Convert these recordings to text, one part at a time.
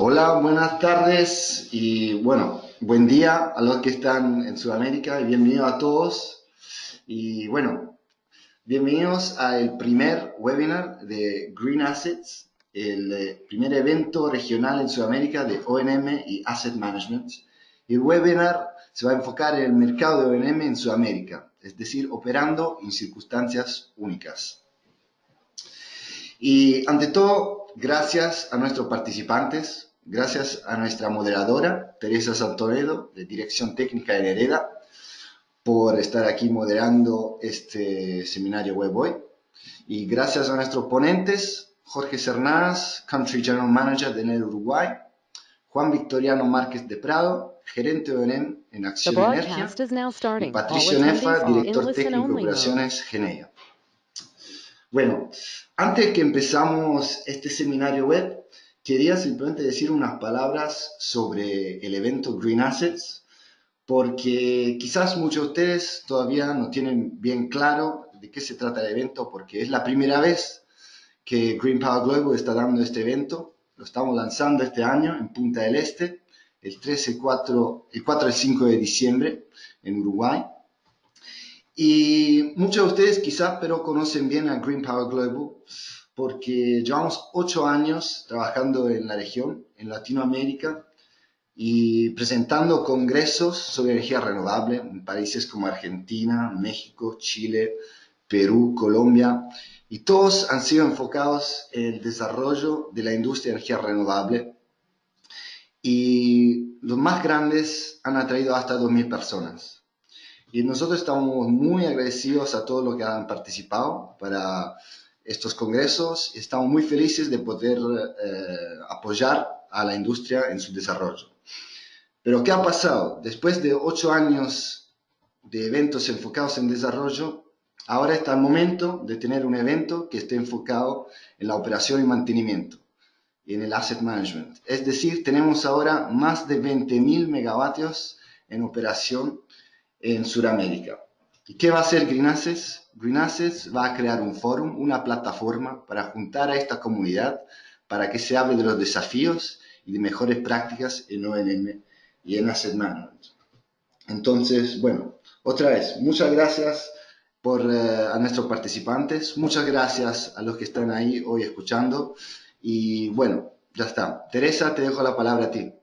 Hola, buenas tardes y bueno, buen día a los que están en Sudamérica y bienvenidos a todos. Y bueno, bienvenidos al primer webinar de Green Assets, el primer evento regional en Sudamérica de O&M y Asset Management. Y el webinar se va a enfocar en el mercado de O&M en Sudamérica, es decir, operando en circunstancias únicas. Y ante todo, gracias a nuestros participantes, gracias a nuestra moderadora, Teresa Santonedo, de Dirección Técnica de Hereda, por estar aquí moderando este seminario web hoy. Y gracias a nuestros ponentes, Jorge Cernadas, Country General Manager de Enel Uruguay, Juan Victoriano Márquez de Prado, gerente de ONEM en Acción Energía, y Patricio Nefa, director técnico de operaciones Genea. Bueno, antes que empezamos este seminario web, quería simplemente decir unas palabras sobre el evento Green Assets, porque quizás muchos de ustedes todavía no tienen bien claro de qué se trata el evento, porque es la primera vez que Green Power Global está dando este evento. Lo estamos lanzando este año en Punta del Este, el 4 y 5 de diciembre en Uruguay. Y muchos de ustedes quizás pero conocen bien a Green Power Global porque llevamos 8 años trabajando en la región, en Latinoamérica, y presentando congresos sobre energía renovable en países como Argentina, México, Chile, Perú, Colombia, y todos han sido enfocados en el desarrollo de la industria de energía renovable, y los más grandes han atraído hasta 2.000 personas. Y nosotros estamos muy agradecidos a todos los que han participado para estos congresos y estamos muy felices de poder apoyar a la industria en su desarrollo. Pero ¿qué ha pasado? Después de 8 años de eventos enfocados en desarrollo, ahora está el momento de tener un evento que esté enfocado en la operación y mantenimiento y en el asset management. Es decir, tenemos ahora más de 20.000 megavatios en operación en Sudamérica. ¿Y qué va a hacer Green Assets? Green Assets va a crear un foro, una plataforma para juntar a esta comunidad para que se hable de los desafíos y de mejores prácticas en O&M y en Asset Management. Entonces, bueno, otra vez, muchas gracias a nuestros participantes, muchas gracias a los que están ahí hoy escuchando y bueno, ya está. Teresa, te dejo la palabra a ti.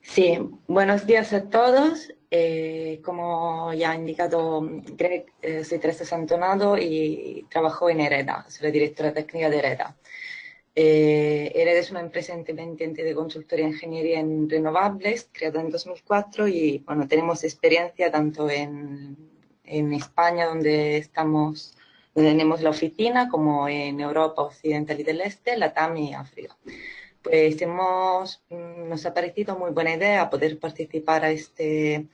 Sí, buenos días a todos. Como ya ha indicado Greg, soy Teresa Santonado y trabajo en Hereda, soy la directora técnica de Hereda. Hereda es una empresa independiente de consultoría e ingeniería en renovables, creada en 2004 y bueno, tenemos experiencia tanto en España, donde tenemos la oficina, como en Europa Occidental y del Este, Latam y África. Pues nos ha parecido muy buena idea poder participar a este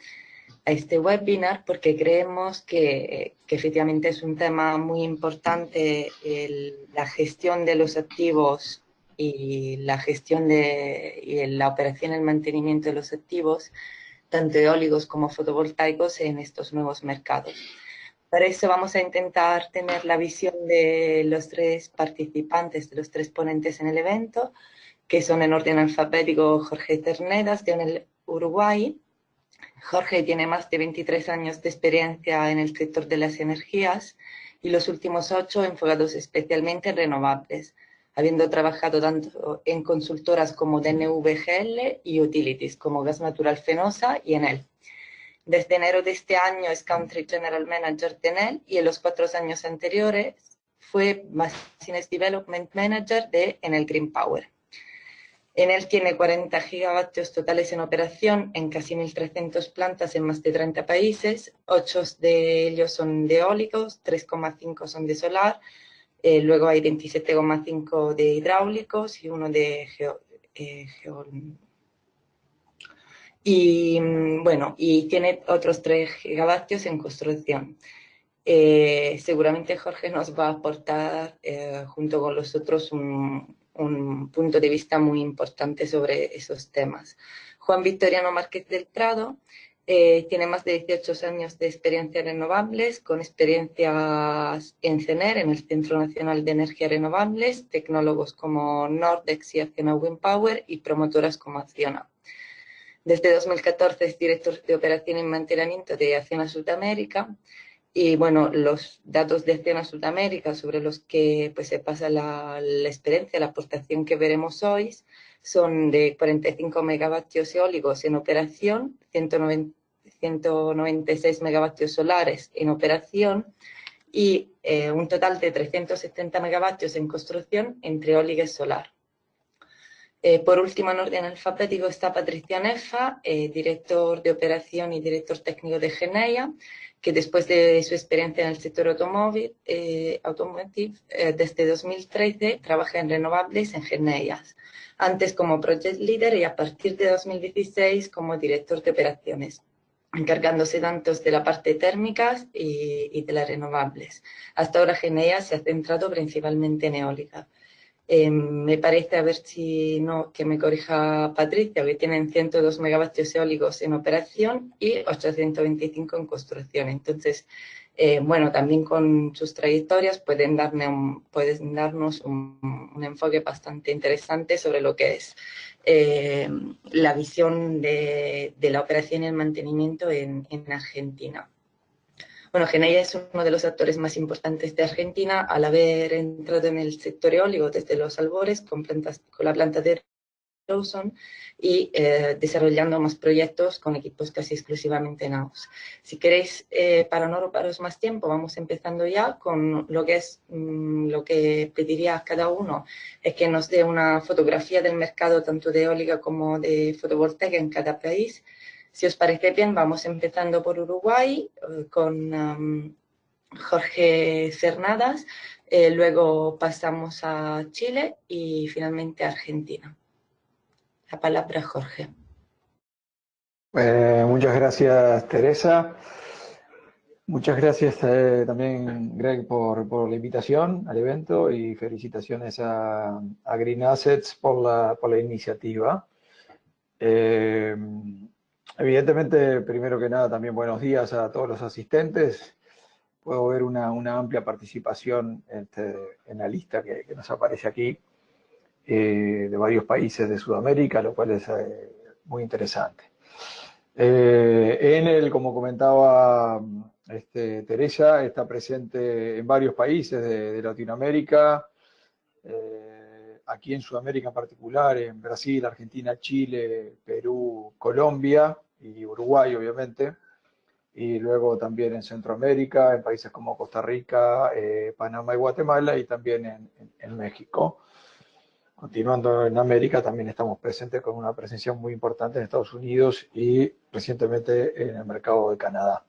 webinar porque creemos que efectivamente es un tema muy importante la gestión de los activos y la gestión y la operación y el mantenimiento de los activos, tanto eólicos como fotovoltaicos, en estos nuevos mercados. Para eso vamos a intentar tener la visión de los 3 participantes, de los 3 ponentes en el evento, que son en orden alfabético Jorge Cernadas, de Enel Uruguay. Jorge tiene más de 23 años de experiencia en el sector de las energías y los últimos 8 enfocados especialmente en renovables, habiendo trabajado tanto en consultoras como DNV-GL y utilities como Gas Natural Fenosa y Enel. Desde enero de este año es Country General Manager de Enel y en los 4 años anteriores fue Business Development Manager de Enel Green Power. Enel tiene 40 gigavatios totales en operación en casi 1.300 plantas en más de 30 países. 8 de ellos son de eólicos, 3,5 son de solar, luego hay 27,5 de hidráulicos y uno de y tiene otros 3 gigavatios en construcción. Seguramente Jorge nos va a aportar, junto con los otros, un punto de vista muy importante sobre esos temas. Juan Victoriano Márquez del Prado Tiene más de 18 años de experiencia en renovables, con experiencias en CENER, en el Centro Nacional de Energías Renovables, tecnólogos como Nordex y Acciona Wind Power y promotoras como Acciona. Desde 2014 es director de operación y mantenimiento de Acciona Sudamérica. Y bueno, los datos de Acciona Sudamérica sobre los que pues, se basa la experiencia, la aportación que veremos hoy, son de 45 megavatios eólicos en operación, 196 megavatios solares en operación y un total de 370 megavatios en construcción entre eólica y solar. Por último, en orden alfabético está Patricia Nefa, director de operación y director técnico de Geneia, que después de su experiencia en el sector automotive, desde 2013 trabaja en renovables en Geneia, antes como project leader y a partir de 2016 como director de operaciones, encargándose tanto de la parte térmicas y de las renovables. Hasta ahora Geneia se ha centrado principalmente en eólica. Me parece, a ver si no, que me corrija Patricia, que tienen 102 megavatios eólicos en operación y 825 en construcción. Entonces, bueno, también con sus trayectorias pueden darnos un enfoque bastante interesante sobre lo que es la visión de la operación y el mantenimiento en Argentina. Bueno, Geneia es uno de los actores más importantes de Argentina al haber entrado en el sector eólico desde los albores con la planta de Rawson y desarrollando más proyectos con equipos casi exclusivamente in-house. Si queréis, para no robaros más tiempo, vamos empezando ya con lo que es lo que pediría a cada uno, es que nos dé una fotografía del mercado tanto de eólica como de fotovoltaica en cada país. Si os parece bien, vamos empezando por Uruguay con Jorge Cernadas, luego pasamos a Chile y finalmente a Argentina. La palabra, Jorge. Muchas gracias, Teresa. Muchas gracias también, Greg, por la invitación al evento y felicitaciones a Green Assets por la iniciativa. Evidentemente, primero que nada, también buenos días a todos los asistentes. Puedo ver una amplia participación en la lista que nos aparece aquí de varios países de Sudamérica, lo cual es muy interesante. Enel, como comentaba Teresa, está presente en varios países de Latinoamérica, aquí en Sudamérica en particular, en Brasil, Argentina, Chile, Perú, Colombia y Uruguay, obviamente, y luego también en Centroamérica, en países como Costa Rica, Panamá y Guatemala, y también en México. Continuando en América, también estamos presentes con una presencia muy importante en Estados Unidos y recientemente en el mercado de Canadá.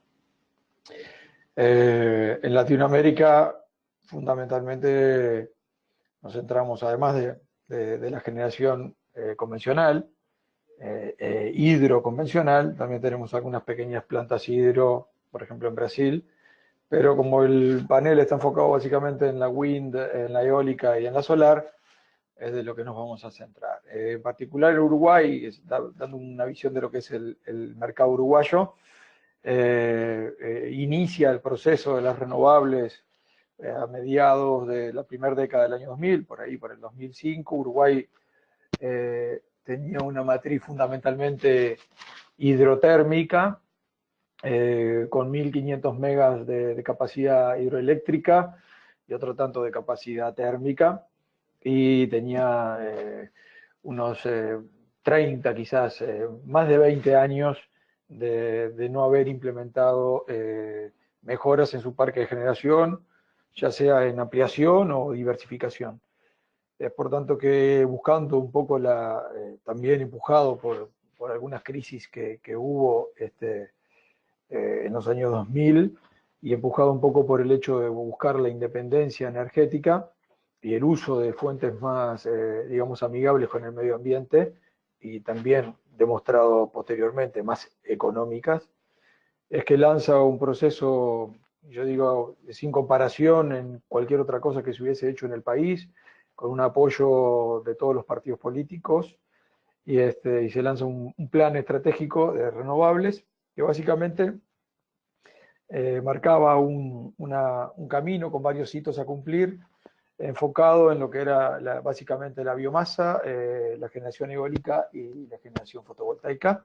En Latinoamérica, fundamentalmente, nos centramos, además de la generación convencional, hidroconvencional, también tenemos algunas pequeñas plantas hidro, por ejemplo en Brasil, pero como el panel está enfocado básicamente en la wind, en la eólica y en la solar, es de lo que nos vamos a centrar. En particular en Uruguay, dando una visión de lo que es el mercado uruguayo, inicia el proceso de las renovables a mediados de la primera década del año 2000, por ahí por el 2005. Uruguay tenía una matriz fundamentalmente hidrotérmica, con 1.500 megas de capacidad hidroeléctrica y otro tanto de capacidad térmica, y tenía unos 30, quizás más de 20 años de no haber implementado mejoras en su parque de generación, ya sea en ampliación o diversificación. Es por tanto que buscando un poco también empujado por algunas crisis que hubo en los años 2000 y empujado un poco por el hecho de buscar la independencia energética y el uso de fuentes más, digamos, amigables con el medio ambiente y también demostrado posteriormente más económicas, es que lanza un proceso, yo digo, sin comparación en cualquier otra cosa que se hubiese hecho en el país, con un apoyo de todos los partidos políticos, y se lanza un plan estratégico de renovables que básicamente marcaba un camino con varios hitos a cumplir, enfocado en lo que era básicamente la biomasa, la generación eólica y la generación fotovoltaica.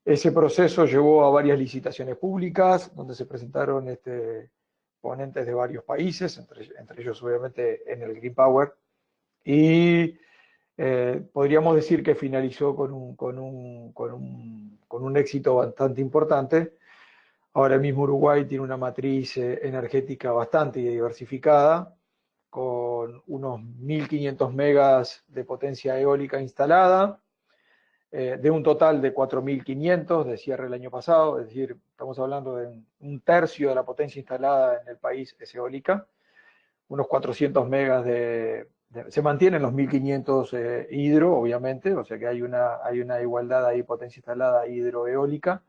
Ese proceso llevó a varias licitaciones públicas, donde se presentaron ponentes de varios países, entre ellos obviamente en el Green Power, y podríamos decir que finalizó con un éxito bastante importante. Ahora mismo Uruguay tiene una matriz energética bastante diversificada, con unos 1.500 megas de potencia eólica instalada, de un total de 4.500 de cierre el año pasado, es decir, estamos hablando de un tercio de la potencia instalada en el país es eólica, unos 400 megas se mantienen los 1.500 hidro, obviamente, o sea que hay una igualdad ahí, potencia instalada hidroeólica.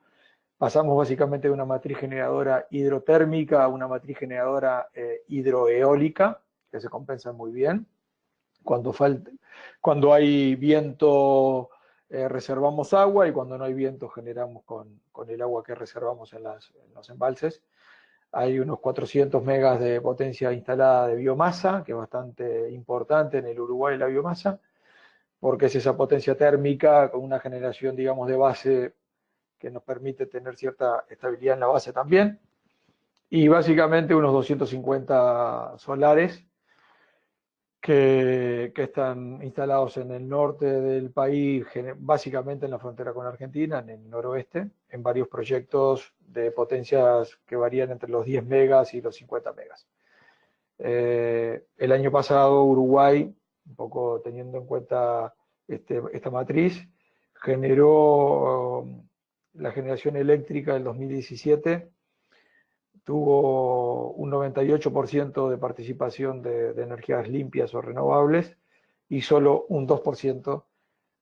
Pasamos básicamente de una matriz generadora hidrotérmica a una matriz generadora hidroeólica, que se compensan muy bien. Cuando hay viento, reservamos agua, y cuando no hay viento generamos con el agua que reservamos en los embalses. Hay unos 400 megas de potencia instalada de biomasa, que es bastante importante en el Uruguay la biomasa, porque es esa potencia térmica con una generación, digamos, de base que nos permite tener cierta estabilidad en la base también. Y básicamente unos 250 solares que están instalados en el norte del país, básicamente en la frontera con Argentina, en el noroeste, en varios proyectos de potencias que varían entre los 10 megas y los 50 megas. El año pasado Uruguay, un poco teniendo en cuenta esta matriz, generó la generación eléctrica del 2017, tuvo un 98% de participación de energías limpias o renovables y solo un 2%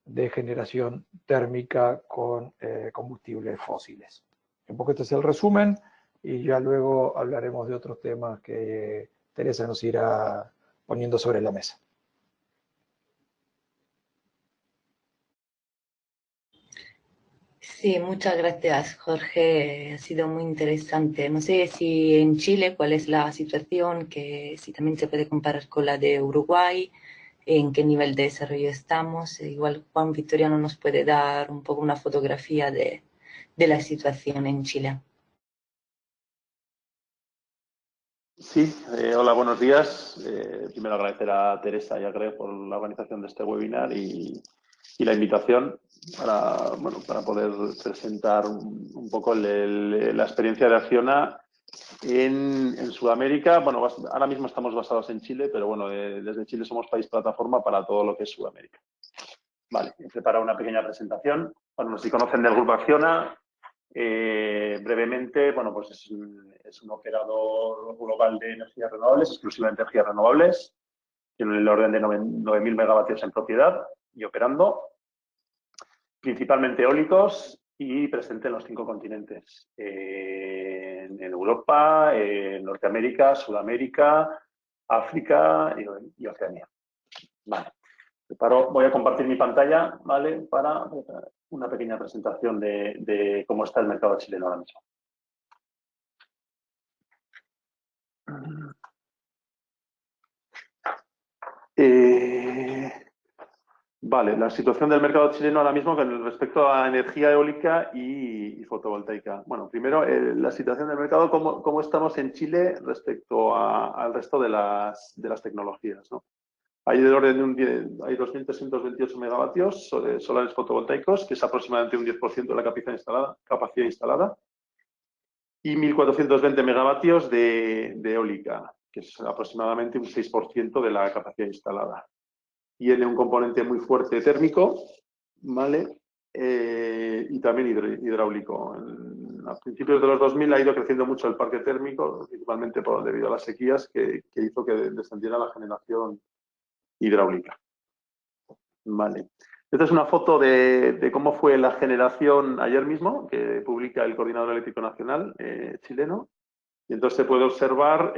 de generación térmica con combustibles fósiles. Un poco este es el resumen, y ya luego hablaremos de otros temas que Teresa nos irá poniendo sobre la mesa. Sí, muchas gracias, Jorge. Ha sido muy interesante. No sé si en Chile cuál es la situación, que si también se puede comparar con la de Uruguay, en qué nivel de desarrollo estamos. Igual Juan Victoriano nos puede dar un poco una fotografía de la situación en Chile. Sí, hola, buenos días. Primero agradecer a Teresa y a Greg por la organización de este webinar y la invitación para poder presentar un poco la experiencia de Acciona en Sudamérica. Bueno, ahora mismo estamos basados en Chile, pero bueno, desde Chile somos país plataforma para todo lo que es Sudamérica. Vale, he preparado una pequeña presentación. Bueno, si conocen del Grupo Acciona, brevemente, bueno, pues es un operador global de energías renovables, exclusivamente energías renovables, tiene el orden de 9.000 megavatios en propiedad y operando, principalmente eólicos y presente en los 5 continentes, en Europa, en Norteamérica, Sudamérica, África y Oceanía. Vale. Voy a compartir mi pantalla, ¿vale?, para una pequeña presentación de cómo está el mercado chileno ahora mismo. Vale, la situación del mercado chileno ahora mismo con respecto a energía eólica y fotovoltaica. Bueno, primero, la situación del mercado, cómo estamos en Chile respecto al resto de las tecnologías, ¿no? Hay del orden de hay 2.328 megavatios solares fotovoltaicos, que es aproximadamente un 10% de la capacidad instalada, y 1.420 megavatios de eólica, que es aproximadamente un 6% de la capacidad instalada. Tiene un componente muy fuerte térmico, ¿vale? Y también hidráulico. A principios de los 2000 ha ido creciendo mucho el parque térmico, principalmente debido a las sequías, que hizo que descendiera la generación hidráulica. Vale. Esta es una foto de cómo fue la generación ayer mismo, que publica el Coordinador Eléctrico Nacional chileno. Y entonces se puede observar,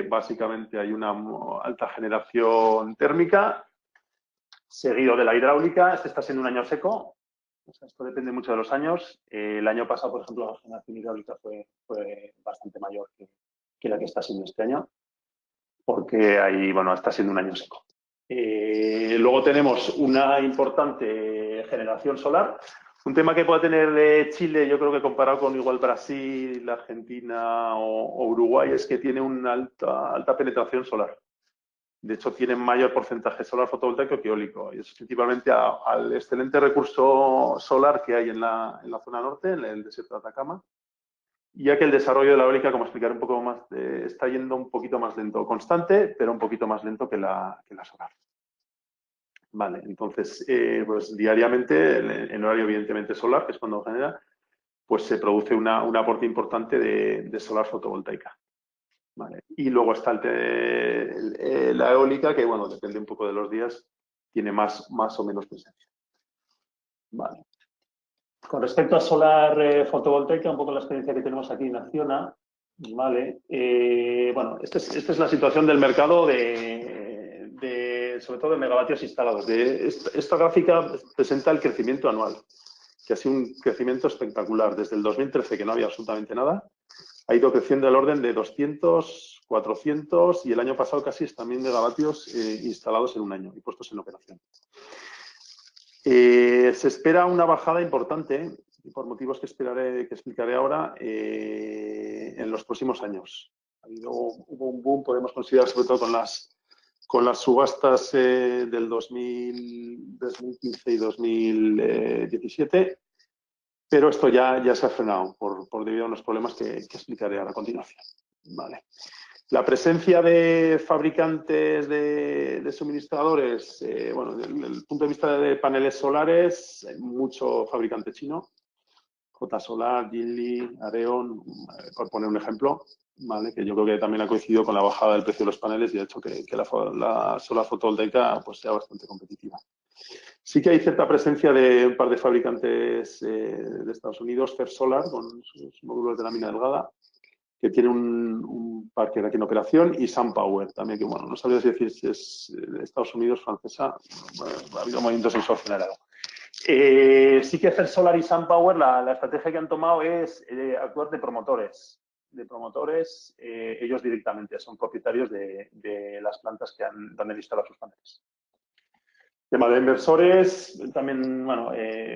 básicamente hay una alta generación térmica, seguido de la hidráulica. Este está siendo un año seco, O sea, esto depende mucho de los años. El año pasado, por ejemplo, la generación hidráulica fue bastante mayor que la que está siendo este año, porque ahí, bueno, está siendo un año seco. Luego tenemos una importante generación solar. Un tema que puede tener Chile, yo creo que comparado con igual Brasil, Argentina o Uruguay, es que tiene una alta penetración solar. De hecho, tiene mayor porcentaje solar fotovoltaico que eólico. Y es principalmente al excelente recurso solar que hay en la zona norte, en el desierto de Atacama, ya que el desarrollo de la eólica, como explicaré un poco más, está yendo un poquito más lento, constante, pero un poquito más lento que la solar. Vale, entonces, pues diariamente, en horario evidentemente solar, que es cuando genera, pues se produce un aporte importante de solar fotovoltaica. Vale. Y luego está la eólica, que bueno, depende un poco de los días, tiene más o menos presencia. Vale. Con respecto a solar fotovoltaica, un poco la experiencia que tenemos aquí en Acciona, ¿vale? Bueno, esta es la situación del mercado sobre todo de megavatios instalados. Esta gráfica presenta el crecimiento anual, que ha sido un crecimiento espectacular. Desde el 2013, que no había absolutamente nada, ha ido creciendo el orden de 200, 400 y el año pasado casi también megavatios instalados en un año y puestos en operación. Se espera una bajada importante, por motivos que explicaré ahora, en los próximos años. Hubo un boom, podemos considerar, sobre todo con las subastas del 2015 y 2017, pero esto ya se ha frenado debido a unos problemas que explicaré ahora a continuación. Vale. La presencia de fabricantes de suministradores, bueno, desde el punto de vista de paneles solares, hay mucho fabricante chino, J Solar, Jinli, Areon, por poner un ejemplo, ¿vale? Que yo creo que también ha coincidido con la bajada del precio de los paneles y ha hecho que la solar fotovoltaica pues, sea bastante competitiva. Sí que hay cierta presencia de un par de fabricantes de Estados Unidos, First Solar, con sus módulos de lámina delgada, que tiene un parque aquí en operación, y SunPower también, que bueno, no sabría decir si es de Estados Unidos, francesa, bueno, ha habido movimientos en su accionariado. Sí que First Solar y SunPower, la estrategia que han tomado es actuar de promotores. Ellos directamente son propietarios de las plantas donde han instalado sus paneles. Tema de inversores, también, bueno,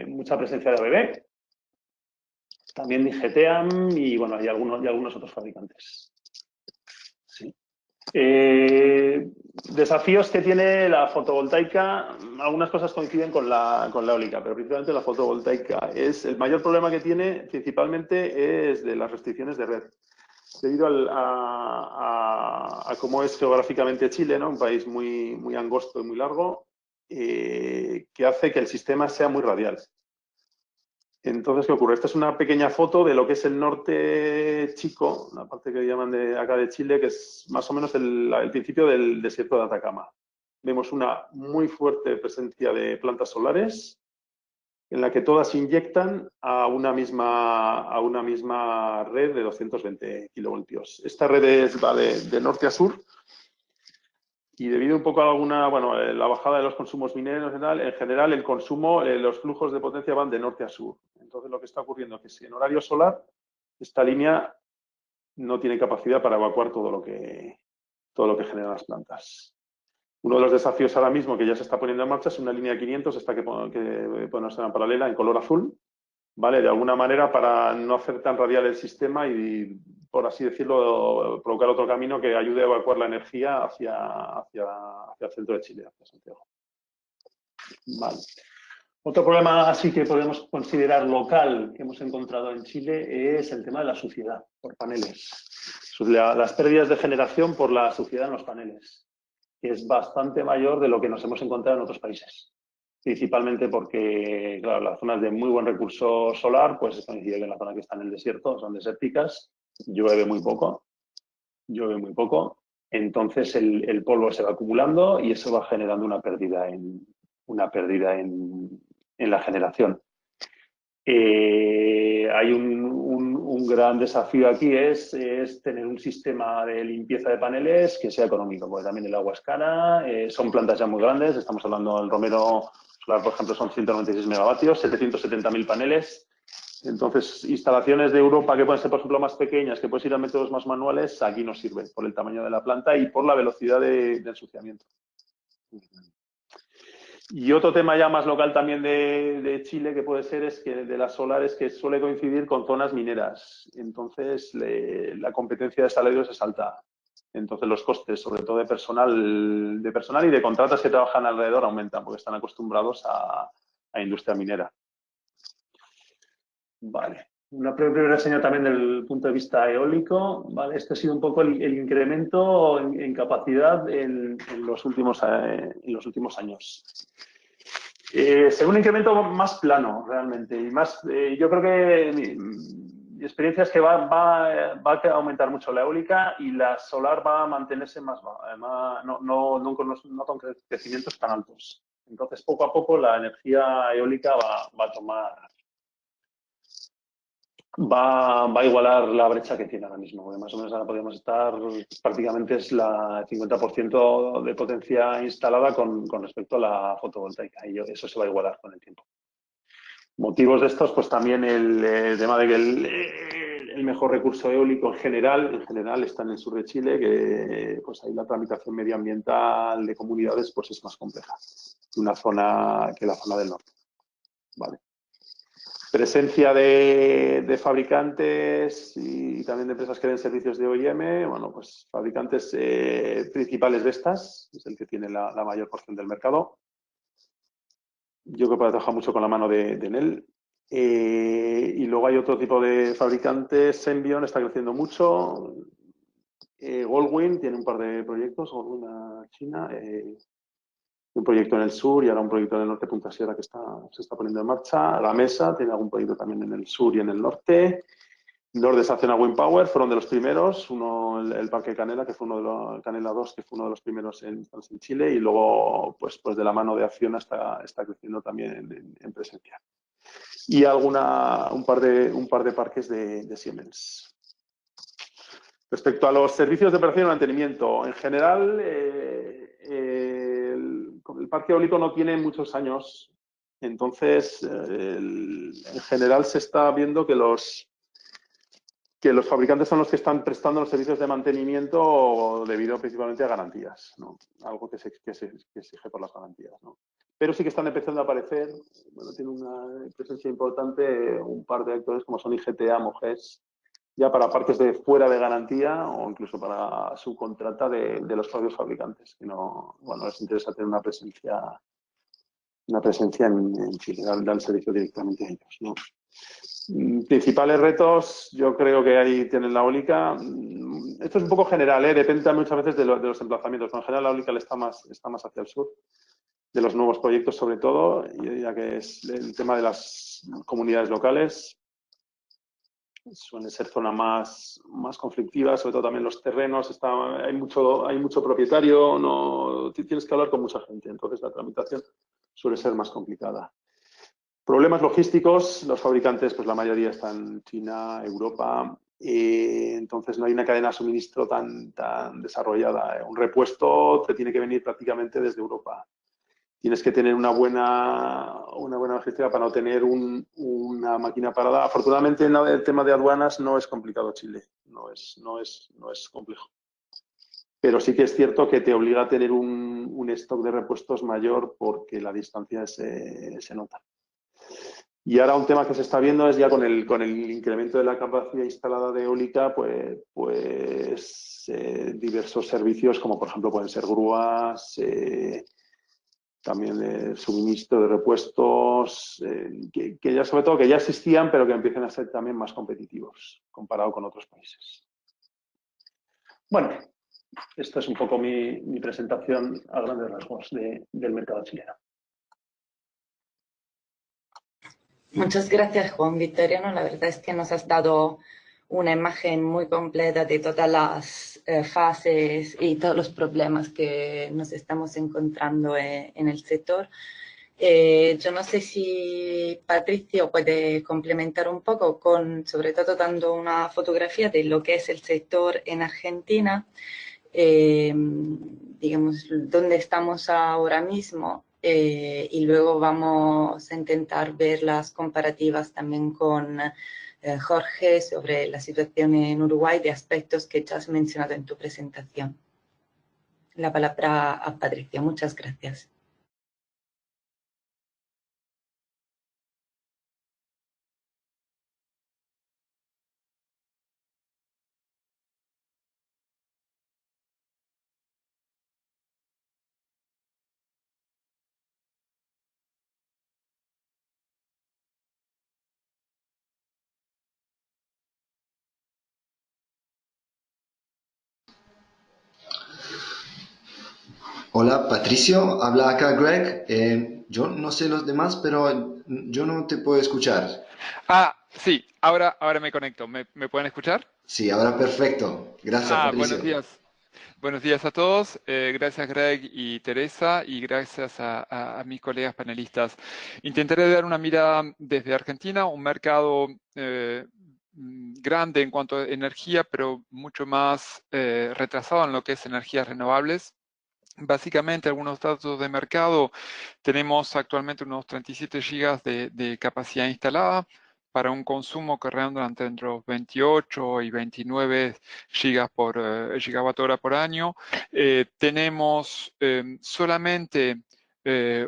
mucha presencia de ABB, también de GTAM y, bueno, hay algunos otros fabricantes. Sí. Desafíos que tiene la fotovoltaica, algunas cosas coinciden con la eólica, pero principalmente la fotovoltaica. El mayor problema que tiene principalmente es de las restricciones de red. Debido a cómo es geográficamente Chile, ¿no? Un país muy angosto y muy largo, que hace que el sistema sea muy radial. Entonces, ¿qué ocurre? Esta es una pequeña foto de lo que es el norte chico, la parte que llaman acá de Chile, que es más o menos el principio del desierto de Atacama. Vemos una muy fuerte presencia de plantas solares, en la que todas inyectan a una misma red de 220 kilovoltios. Esta red va de norte a sur. Y debido un poco a la bajada de los consumos mineros en general el consumo, los flujos de potencia van de norte a sur. Entonces lo que está ocurriendo es que si en horario solar, esta línea no tiene capacidad para evacuar todo lo que generan las plantas. Uno de los desafíos ahora mismo que ya se está poniendo en marcha es una línea 500, esta que ponerse en paralela en color azul, ¿vale? De alguna manera para no hacer tan radial el sistema y, por así decirlo, provocar otro camino que ayude a evacuar la energía hacia el centro de Chile, hacia Santiago. Vale. Otro problema así que podemos considerar local que hemos encontrado en Chile es el tema de la suciedad por paneles. Las pérdidas de generación por la suciedad en los paneles, que es bastante mayor de lo que nos hemos encontrado en otros países. Principalmente porque, claro, las zonas de muy buen recurso solar, pues coincide que en la zona que está en el desierto son desérticas, llueve muy poco, entonces el polvo se va acumulando y eso va generando una pérdida en la generación. Hay un gran desafío aquí, es tener un sistema de limpieza de paneles que sea económico, porque también el agua es cara, son plantas ya muy grandes, estamos hablando del Romero, solar, por ejemplo, son 196 megavatios, 770.000 paneles. Entonces, instalaciones de Europa que pueden ser, por ejemplo, más pequeñas, que puedes ir a métodos más manuales, aquí no sirve por el tamaño de la planta y por la velocidad de ensuciamiento. Y otro tema ya más local también de Chile que puede ser es que de las solares que suele coincidir con zonas mineras. Entonces, la competencia de salarios es alta. Entonces, los costes, sobre todo de personal y de contratas que trabajan alrededor, aumentan porque están acostumbrados a industria minera. Vale. Una primera reseña también del punto de vista eólico. Vale, este ha sido un poco el incremento en capacidad en los últimos años. Según un incremento más plano, realmente. Y más, yo creo que mi experiencia es que va a aumentar mucho la eólica y la solar va a mantenerse no con crecimientos tan altos. Entonces, poco a poco, la energía eólica va a igualar la brecha que tiene ahora mismo, porque más o menos ahora podríamos estar, prácticamente es la 50% de potencia instalada con respecto a la fotovoltaica, y eso se va a igualar con el tiempo. Motivos de estos, pues también el tema de que el mejor recurso eólico en general está en el sur de Chile, que pues ahí la tramitación medioambiental de comunidades pues es más compleja que la zona del norte. Vale. Presencia de fabricantes y también de empresas que den servicios de OEM. Bueno, pues fabricantes principales de estas, es el que tiene la mayor porción del mercado. Yo creo que trabaja mucho con la mano de Enel. Y luego hay otro tipo de fabricantes. Senvion está creciendo mucho. Goldwind tiene un par de proyectos. Goldwind a China. Un proyecto en el sur y ahora un proyecto en el norte, Punta Sierra, que se está poniendo en marcha. La Mesa tiene algún proyecto también en el sur y en el norte. Nordes Acciona Wind Power fueron de los primeros. Uno, el Parque Canela, que fue uno de los, Canela 2, que fue uno de los primeros en Chile. Y luego, pues de la mano de Acciona está creciendo también en presencia. Y un par de parques de Siemens. Respecto a los servicios de operación y mantenimiento, en general, el parque eólico no tiene muchos años, entonces en general se está viendo que los fabricantes son los que están prestando los servicios de mantenimiento debido principalmente a garantías, ¿no? Algo que se exige por las garantías, ¿no? Pero sí que están empezando a aparecer, bueno, tiene una presencia importante un par de actores como son IGTA, Moges, ya para parques de fuera de garantía o incluso para subcontrata de los propios fabricantes, que no, bueno, les interesa tener una presencia en Chile, dar el servicio directamente a ellos, ¿no? Principales retos, yo creo que ahí tienen la eólica. Esto es un poco general, depende muchas veces de los emplazamientos. En general la eólica está más hacia el sur, de los nuevos proyectos sobre todo, ya que es el tema de las comunidades locales. Suele ser zona más conflictiva, sobre todo también los terrenos, hay mucho propietario, no tienes que hablar con mucha gente, entonces la tramitación suele ser más complicada. Problemas logísticos, los fabricantes, pues la mayoría están en China, Europa, entonces no hay una cadena de suministro tan desarrollada. Un repuesto te tiene que venir prácticamente desde Europa. Tienes que tener una buena logística para no tener una máquina parada. Afortunadamente, el tema de aduanas no es complicado Chile, no es complejo. Pero sí que es cierto que te obliga a tener un stock de repuestos mayor porque la distancia se nota. Y ahora un tema que se está viendo es ya con el incremento de la capacidad instalada de eólica, pues diversos servicios como por ejemplo pueden ser grúas, también el suministro de repuestos, que ya sobre todo que ya existían, pero que empiezan a ser también más competitivos comparado con otros países. Bueno, esta es un poco mi presentación a grandes rasgos del mercado chileno. Muchas gracias, Juan Victoriano. La verdad es que nos has dado una imagen muy completa de todas las fases y todos los problemas que nos estamos encontrando en el sector. Yo no sé si Patricio puede complementar un poco sobre todo dando una fotografía de lo que es el sector en Argentina, digamos, dónde estamos ahora mismo y luego vamos a intentar ver las comparativas también con Jorge sobre la situación en Uruguay de aspectos que ya has mencionado en tu presentación. La palabra a Patricia. Muchas gracias. Hola, Patricio, habla acá Greg. Yo no sé los demás, pero yo no te puedo escuchar. Ah, sí, ahora me conecto. ¿Me pueden escuchar? Sí, ahora perfecto. Gracias, Buenos Patricio. días. Buenos días a todos. Gracias Greg y Teresa y gracias a mis colegas panelistas. Intentaré dar una mirada desde Argentina, un mercado grande en cuanto a energía, pero mucho más retrasado en lo que es energías renovables. Básicamente, algunos datos de mercado, tenemos actualmente unos 37 gigas de capacidad instalada para un consumo que ronda entre los 28 y 29 gigas por gigawatt hora por año. Tenemos solamente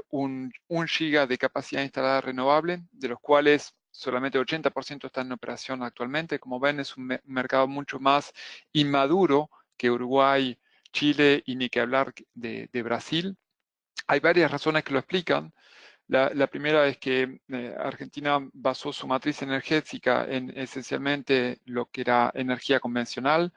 un giga de capacidad instalada renovable, de los cuales solamente 80% están en operación actualmente. Como ven, es un mercado mucho más inmaduro que Uruguay, Chile y ni que hablar de Brasil. Hay varias razones que lo explican. La primera es que Argentina basó su matriz energética en esencialmente lo que era energía convencional,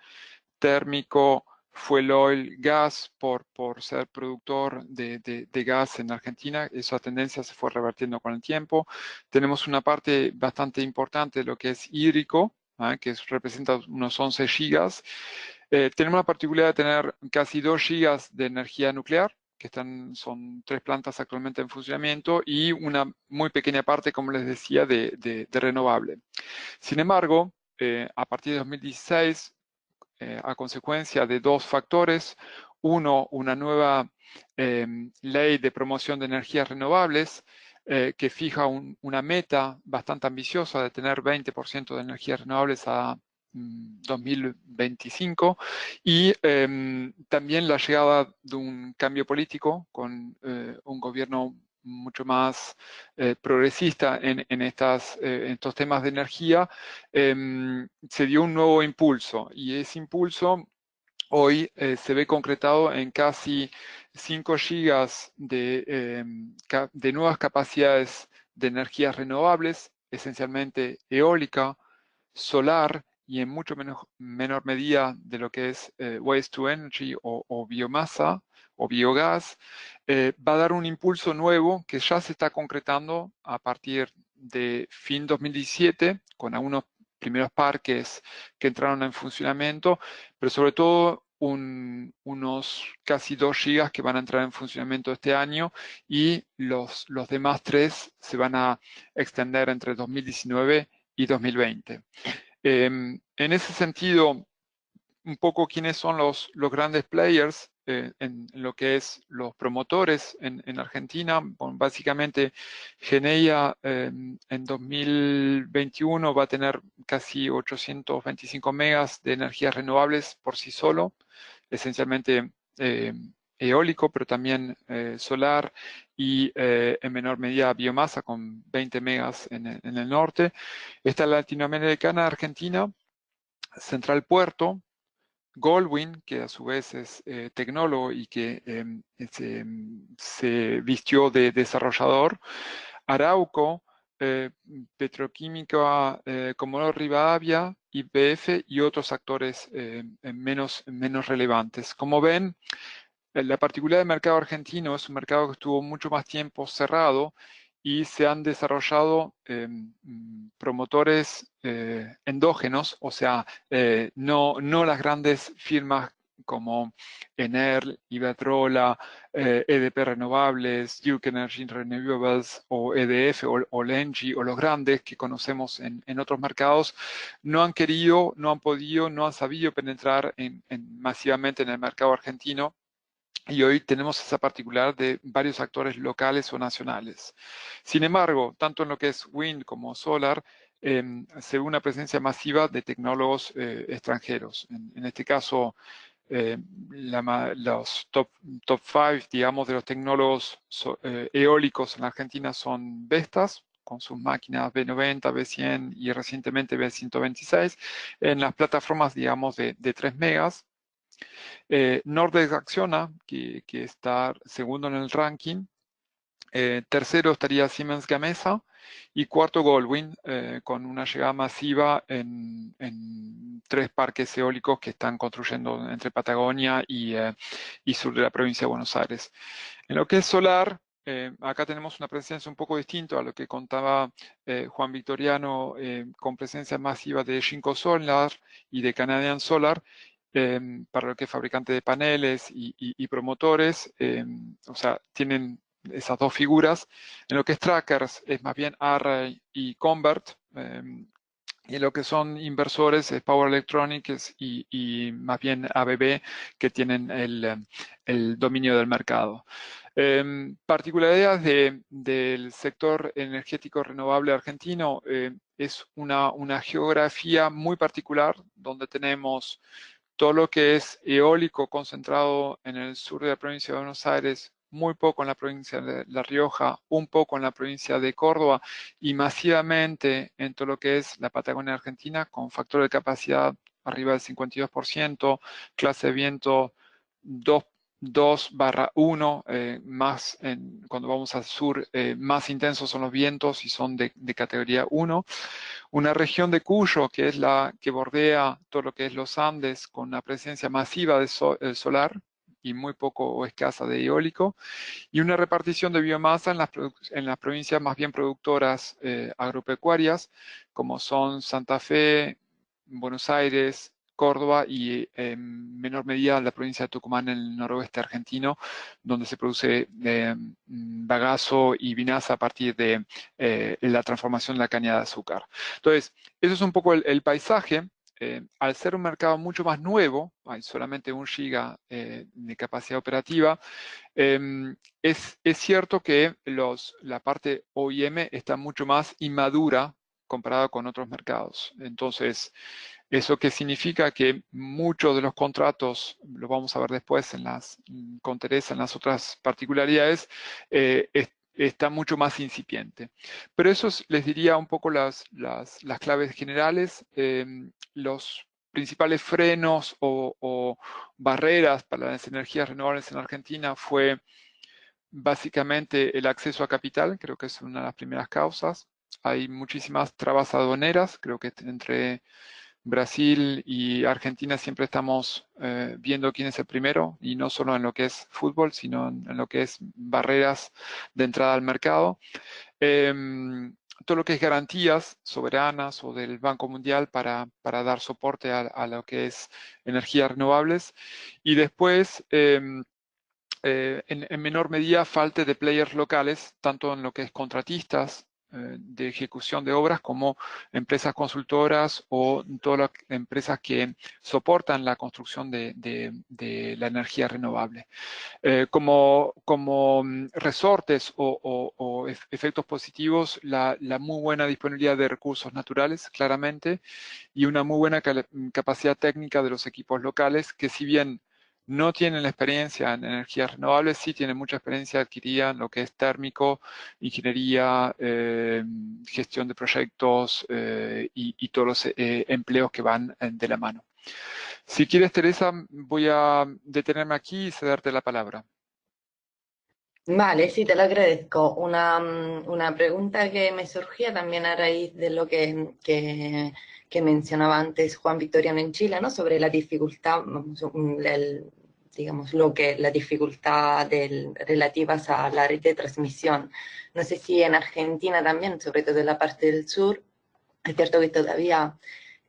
térmico, fuel oil, gas, por ser productor de gas en Argentina. Esa tendencia se fue revertiendo con el tiempo. Tenemos una parte bastante importante de lo que es hídrico, que representa unos 11 gigas. Tenemos la particularidad de tener casi 2 gigas de energía nuclear, que son 3 plantas actualmente en funcionamiento, y una muy pequeña parte, como les decía, de renovable. Sin embargo, a partir de 2016, a consecuencia de 2 factores, uno, una nueva ley de promoción de energías renovables, que fija una meta bastante ambiciosa de tener 20% de energías renovables a 2025 y también la llegada de un cambio político con un gobierno mucho más progresista en estos temas de energía, se dio un nuevo impulso y ese impulso hoy se ve concretado en casi 5 gigas de nuevas capacidades de energías renovables, esencialmente eólica, solar y en mucho menor medida de lo que es waste to energy o biomasa o biogás. Va a dar un impulso nuevo que ya se está concretando a partir de fin 2017 con algunos primeros parques que entraron en funcionamiento, pero sobre todo unos casi 2 gigas que van a entrar en funcionamiento este año y los demás 3 se van a extender entre 2019 y 2020. En ese sentido, un poco quiénes son los grandes players en lo que es los promotores en Argentina. Bueno, básicamente, Geneia en 2021 va a tener casi 825 megas de energías renovables por sí solo, esencialmente eólico, pero también solar y en menor medida biomasa con 20 megas en el norte. Esta latinoamericana, Argentina, Central Puerto, Goldwyn, que a su vez es tecnólogo y que se vistió de desarrollador, Arauco, Petroquímica Comodoro Rivadavia, YPF y otros actores menos relevantes. Como ven, la particularidad del mercado argentino es un mercado que estuvo mucho más tiempo cerrado y se han desarrollado promotores endógenos, o sea, no las grandes firmas como Enel, Iberdrola, EDP Renovables, Duke Energy Renewables o EDF o Lengy o los grandes que conocemos en otros mercados, no han querido, no han podido, no han sabido penetrar masivamente en el mercado argentino. Y hoy tenemos esa particular de varios actores locales o nacionales. Sin embargo, tanto en lo que es wind como solar, se ve una presencia masiva de tecnólogos extranjeros. En este caso, los top 5, digamos, de los tecnólogos eólicos en la Argentina son Vestas, con sus máquinas B90, B100 y recientemente B126, en las plataformas, digamos, de 3 megas. Nordex Acciona, que está segundo en el ranking. Tercero estaría Siemens Gamesa y cuarto Goldwind, con una llegada masiva en 3 parques eólicos que están construyendo entre Patagonia y sur de la provincia de Buenos Aires. En lo que es solar, acá tenemos una presencia un poco distinta a lo que contaba Juan Victoriano, con presencia masiva de Jinko Solar y de Canadian Solar, para lo que es fabricante de paneles y promotores. O sea, tienen esas dos figuras. En lo que es trackers es más bien Array y Convert. Y en lo que son inversores es Power Electronics y más bien ABB, que tienen el dominio del mercado. Particularidades del sector energético renovable argentino, es una geografía muy particular donde tenemos todo lo que es eólico concentrado en el sur de la provincia de Buenos Aires, muy poco en la provincia de La Rioja, un poco en la provincia de Córdoba y masivamente en todo lo que es la Patagonia Argentina, con factor de capacidad arriba del 52%, clase de viento 2/1, más cuando vamos al sur, más intensos son los vientos y son de categoría 1. Una región de Cuyo, que es la que bordea todo lo que es los Andes, con una presencia masiva de solar y muy poco o escasa de eólico, y una repartición de biomasa en las provincias más bien productoras agropecuarias, como son Santa Fe, Buenos Aires, Córdoba y en menor medida la provincia de Tucumán en el noroeste argentino, donde se produce bagazo y vinaza a partir de la transformación de la caña de azúcar. Entonces, eso es un poco el paisaje. Al ser un mercado mucho más nuevo, hay solamente 1 giga de capacidad operativa, es cierto que la parte OEM está mucho más inmadura comparado con otros mercados. Entonces, ¿eso qué significa? Que muchos de los contratos, lo vamos a ver después con Teresa en las otras particularidades, está mucho más incipiente. Pero eso les diría un poco las claves generales. Los principales frenos o barreras para las energías renovables en Argentina fue básicamente el acceso a capital, creo que es una de las primeras causas. Hay muchísimas trabas aduaneras, creo que entre Brasil y Argentina siempre estamos viendo quién es el primero, y no solo en lo que es fútbol, sino en lo que es barreras de entrada al mercado. Todo lo que es garantías soberanas o del Banco Mundial para dar soporte a lo que es energías renovables. Y después, en menor medida, falta de players locales, tanto en lo que es contratistas de ejecución de obras como empresas consultoras o todas las empresas que soportan la construcción de la energía renovable. Como resortes o efectos positivos, la muy buena disponibilidad de recursos naturales, claramente, y una muy buena capacidad técnica de los equipos locales, que si bien no tienen la experiencia en energías renovables, sí tienen mucha experiencia adquirida en lo que es térmico, ingeniería, gestión de proyectos y todos los empleos que van de la mano. Si quieres, Teresa, voy a detenerme aquí y cederte la palabra. Vale, sí, te lo agradezco. Una pregunta que me surgía también a raíz de lo que mencionaba antes Juan Victoriano en Chile, ¿no? Sobre la dificultad, digamos, la dificultad relativas a la red de transmisión. No sé si en Argentina también, sobre todo en la parte del sur, es cierto que todavía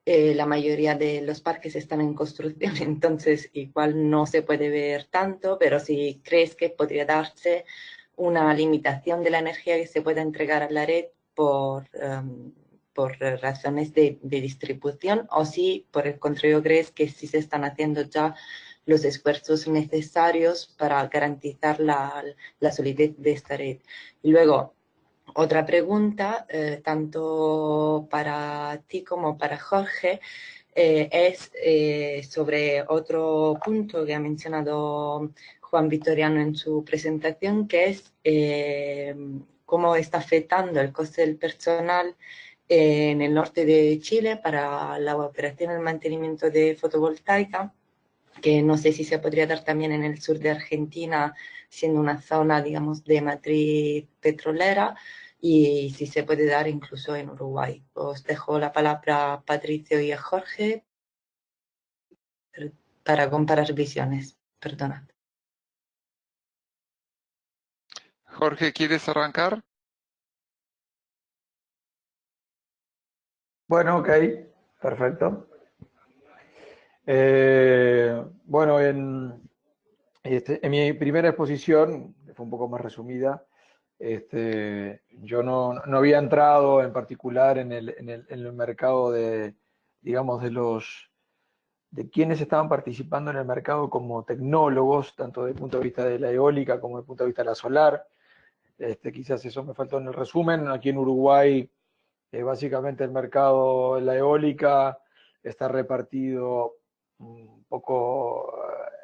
la mayoría de los parques están en construcción, entonces igual no se puede ver tanto, pero si crees que podría darse una limitación de la energía que se pueda entregar a la red por razones de distribución, o si por el contrario crees que sí se están haciendo ya los esfuerzos necesarios para garantizar la solidez de esta red. Y luego, otra pregunta, tanto para ti como para Jorge, es sobre otro punto que ha mencionado Juan Vitoriano en su presentación, que es cómo está afectando el coste del personal en el norte de Chile para la operación y el mantenimiento de fotovoltaica, que no sé si se podría dar también en el sur de Argentina, siendo una zona, digamos, de matriz petrolera, y si se puede dar incluso en Uruguay. Os dejo la palabra a Patricio y a Jorge para comparar visiones. Perdonad. Jorge, ¿quieres arrancar? Bueno, ok, perfecto. Bueno, en mi primera exposición, que fue un poco más resumida, yo no había entrado en particular en el mercado de, digamos, de quienes estaban participando en el mercado como tecnólogos, tanto desde el punto de vista de la eólica como desde el punto de vista de la solar. Quizás eso me faltó en el resumen. Aquí en Uruguay, básicamente el mercado de la eólica está repartido un poco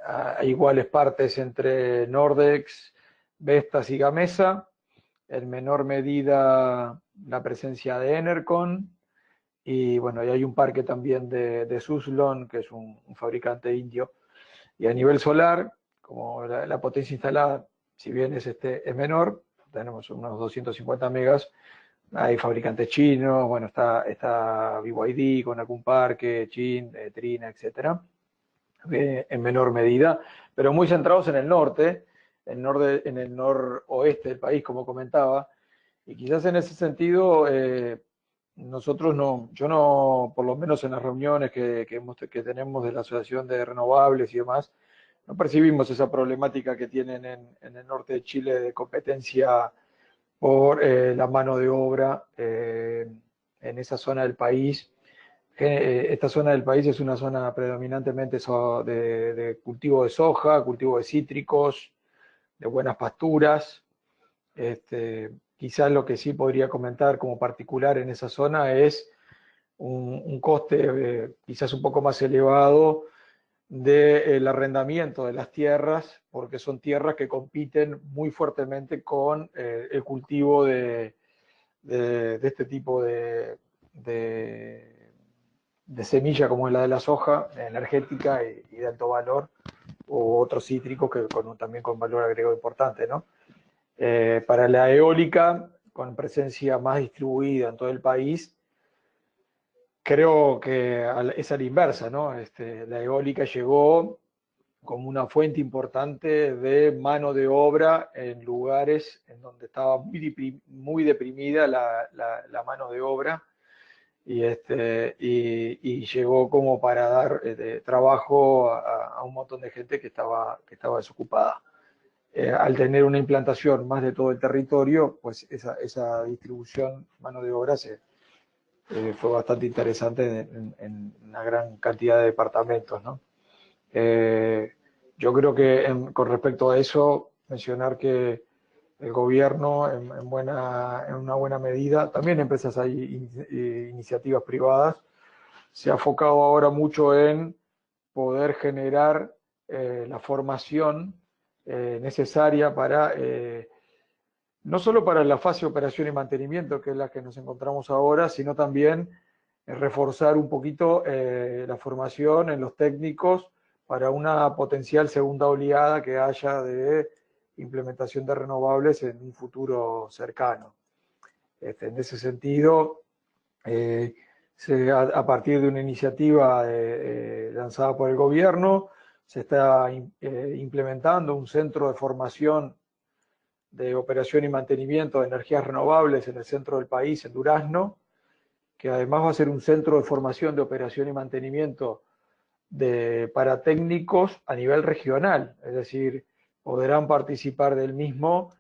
a iguales partes entre Nordex, Vestas y Gamesa. En menor medida la presencia de Enercon. Y bueno, y hay un parque también de Suzlon, que es un fabricante indio. Y a nivel solar, como la potencia instalada, si bien es menor, tenemos unos 250 megas, hay fabricantes chinos, bueno, está BYD con algún parque, Chin, Trina, etcétera, en menor medida, pero muy centrados en el norte, en el noroeste del país, como comentaba, y quizás en ese sentido, nosotros no, yo no, por lo menos en las reuniones que tenemos de la Asociación de Renovables y demás, no percibimos esa problemática que tienen en el norte de Chile de competencia por la mano de obra en esa zona del país. Esta zona del país es una zona predominantemente de cultivo de soja, cultivo de cítricos, de buenas pasturas. Quizás lo que sí podría comentar como particular en esa zona es un coste quizás un poco más elevado del arrendamiento de las tierras, porque son tierras que compiten muy fuertemente con el cultivo de este tipo de semilla como es la de la soja, energética y de alto valor, o otros cítricos que también con valor agregado importante, ¿no? Para la eólica, con presencia más distribuida en todo el país, creo que es a la inversa, ¿no? La eólica llegó como una fuente importante de mano de obra en lugares en donde estaba muy deprimida la mano de obra, y llegó como para dar trabajo a un montón de gente que estaba desocupada. Al tener una implantación más de todo el territorio, pues esa distribución mano de obra fue bastante interesante en una gran cantidad de departamentos, ¿no? Yo creo que con respecto a eso, mencionar que el gobierno en una buena medida, también empresas hay iniciativas privadas, se ha enfocado ahora mucho en poder generar la formación necesaria para, no solo para la fase de operación y mantenimiento, que es la que nos encontramos ahora, sino también reforzar un poquito la formación en los técnicos para una potencial segunda oleada que haya de implementación de renovables en un futuro cercano. En ese sentido, a partir de una iniciativa lanzada por el gobierno, se está implementando un centro de formación de operación y mantenimiento de energías renovables en el centro del país, en Durazno, que además va a ser un centro de formación de operación y mantenimiento para técnicos a nivel regional, es decir, podrán participar del mismo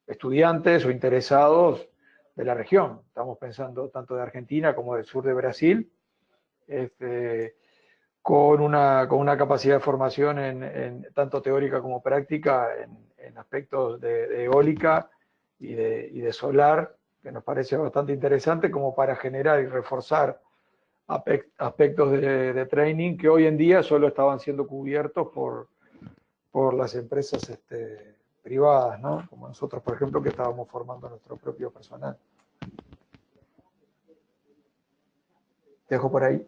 estudiantes o interesados de la región. Estamos pensando tanto de Argentina como del sur de Brasil, con una capacidad de formación en tanto teórica como práctica en aspectos de eólica y de solar, que nos parece bastante interesante como para generar y reforzar aspectos de training que hoy en día solo estaban siendo cubiertos por las empresas privadas, ¿no? Como nosotros, por ejemplo, que estábamos formando nuestro propio personal. Te dejo por ahí.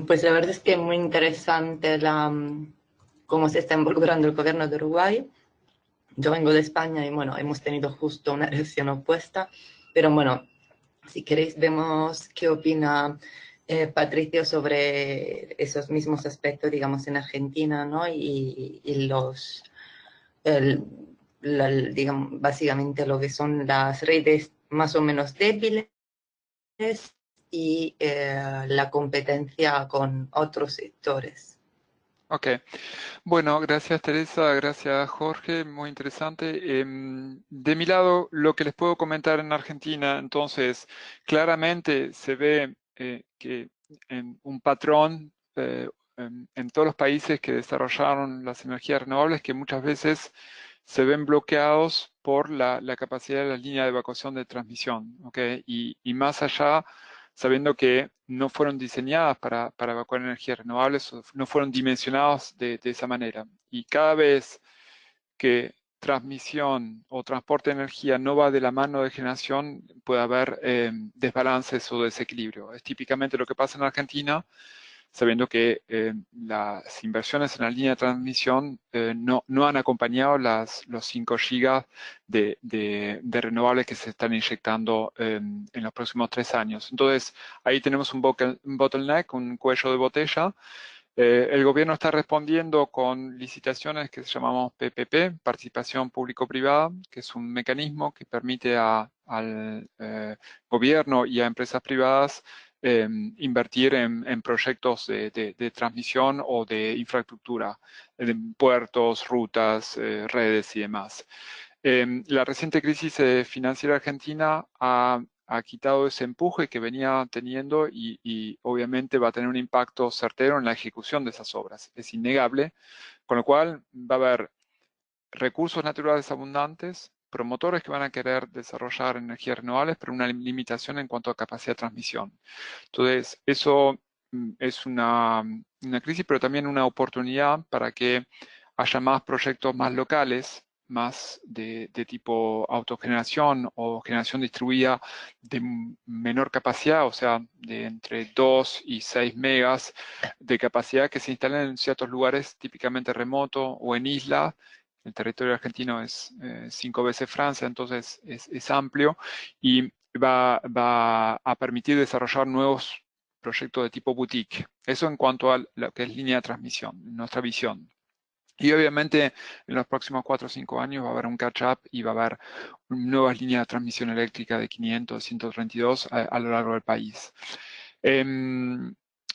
Pues la verdad es que es muy interesante cómo se está involucrando el gobierno de Uruguay. Yo vengo de España y bueno, hemos tenido justo una reacción opuesta, pero bueno, si queréis vemos qué opina Patricio sobre esos mismos aspectos, digamos, en Argentina, ¿no? Y digamos, básicamente lo que son las redes más o menos débiles y la competencia con otros sectores. Ok, bueno, gracias Teresa, gracias Jorge, muy interesante. De mi lado, lo que les puedo comentar en Argentina, entonces, claramente se ve que en un patrón en todos los países que desarrollaron las energías renovables que muchas veces se ven bloqueados por la capacidad de las líneas de evacuación de transmisión, ¿ok? Y más allá, sabiendo que no fueron diseñadas para evacuar energías renovables, o no fueron dimensionadas de esa manera. Y cada vez que transmisión o transporte de energía no va de la mano de generación, puede haber desbalances o desequilibrio. Es típicamente lo que pasa en Argentina, sabiendo que las inversiones en la línea de transmisión no han acompañado los 5 gigas de renovables que se están inyectando en los próximos 3 años. Entonces, ahí tenemos un bottleneck, un cuello de botella. El gobierno está respondiendo con licitaciones que llamamos PPP, participación público-privada, que es un mecanismo que permite al gobierno y a empresas privadas invertir en proyectos de transmisión o de infraestructura, en puertos, rutas, redes y demás. La reciente crisis financiera argentina ha quitado ese empuje que venía teniendo y obviamente va a tener un impacto certero en la ejecución de esas obras. Es innegable, con lo cual va a haber recursos naturales abundantes, promotores que van a querer desarrollar energías renovables, pero una limitación en cuanto a capacidad de transmisión. Entonces, eso es una crisis, pero también una oportunidad para que haya más proyectos más locales, más de tipo autogeneración o generación distribuida de menor capacidad, o sea, de entre 2 y 6 megas de capacidad que se instalen en ciertos lugares típicamente remoto o en islas. El territorio argentino es 5 veces Francia, entonces es amplio y va a permitir desarrollar nuevos proyectos de tipo boutique. Eso en cuanto a lo que es línea de transmisión, nuestra visión. Y obviamente en los próximos 4 o 5 años va a haber un catch-up y va a haber nuevas líneas de transmisión eléctrica de 500, 132 a lo largo del país.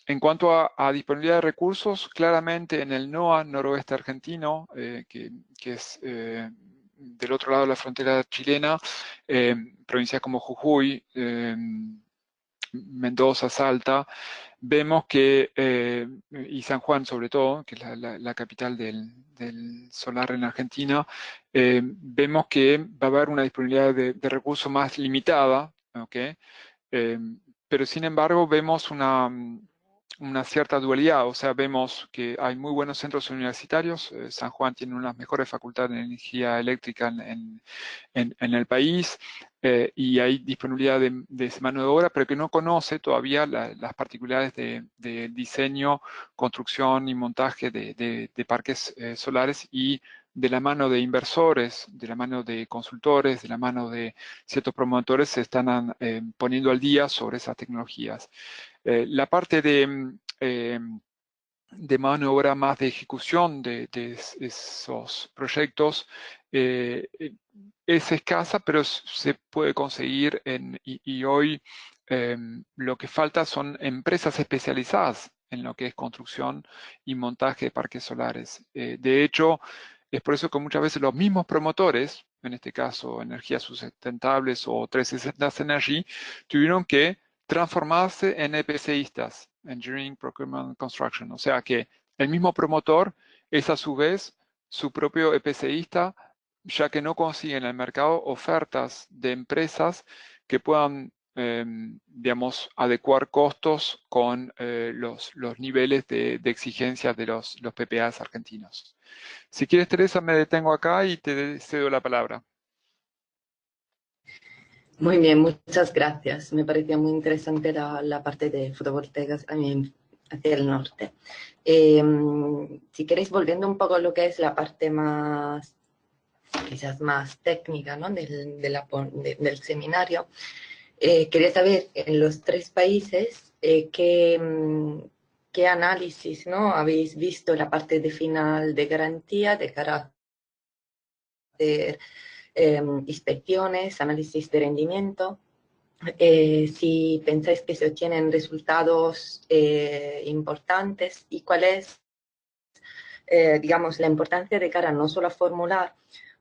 En cuanto a disponibilidad de recursos, claramente en el NOA, noroeste argentino, que es del otro lado de la frontera chilena, provincias como Jujuy, Mendoza, Salta, vemos que, y San Juan sobre todo, que es la capital del solar en Argentina, vemos que va a haber una disponibilidad de recursos más limitada, ¿ok? Pero sin embargo vemos una cierta dualidad, o sea, vemos que hay muy buenos centros universitarios, San Juan tiene unas mejores facultades de energía eléctrica en el país, y hay disponibilidad de mano de obra, pero que no conoce todavía las particularidades de diseño, construcción y montaje de parques solares y de la mano de inversores, de la mano de consultores, de la mano de ciertos promotores se están poniendo al día sobre esas tecnologías. La parte de mano de obra más de ejecución de esos proyectos es escasa, pero se puede conseguir y hoy lo que falta son empresas especializadas en lo que es construcción y montaje de parques solares. De hecho, es por eso que muchas veces los mismos promotores, en este caso Energías Sustentables o 360 Energy, tuvieron que transformarse en EPCistas, Engineering, Procurement, Construction. O sea que el mismo promotor es a su vez su propio EPCista, ya que no consigue en el mercado ofertas de empresas que puedan, digamos, adecuar costos con los niveles de exigencia de los PPAs argentinos. Si quieres, Teresa, me detengo acá y te cedo la palabra. Muy bien, muchas gracias. Me parecía muy interesante la parte de fotovoltaicas hacia el norte. Si queréis, volviendo un poco a lo que es la parte más, quizás más técnica, ¿no? del seminario, quería saber, en los 3 países, qué análisis, ¿no? habéis visto la parte de final de garantía de carácter inspecciones, análisis de rendimiento, si pensáis que se obtienen resultados importantes y cuál es, digamos, la importancia de cara no solo a formular